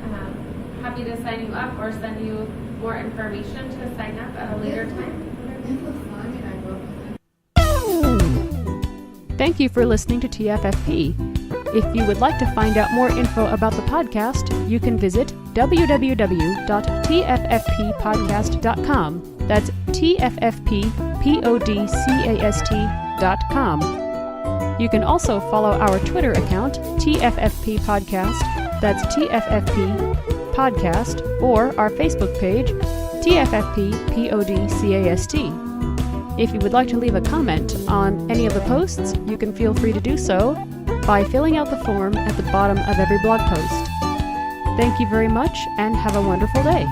happy to sign you up or send you more information to sign up at a later time. Thank you for listening to TFFP. If you would like to find out more info about the podcast, you can visit www.tffppodcast.com. That's tffppodcast.com. You can also follow our Twitter account, TFFP Podcast, that's TFFP Podcast, or our Facebook page, TFFP PODCAST. If you would like to leave a comment on any of the posts, you can feel free to do so by filling out the form at the bottom of every blog post. Thank you very much and have a wonderful day.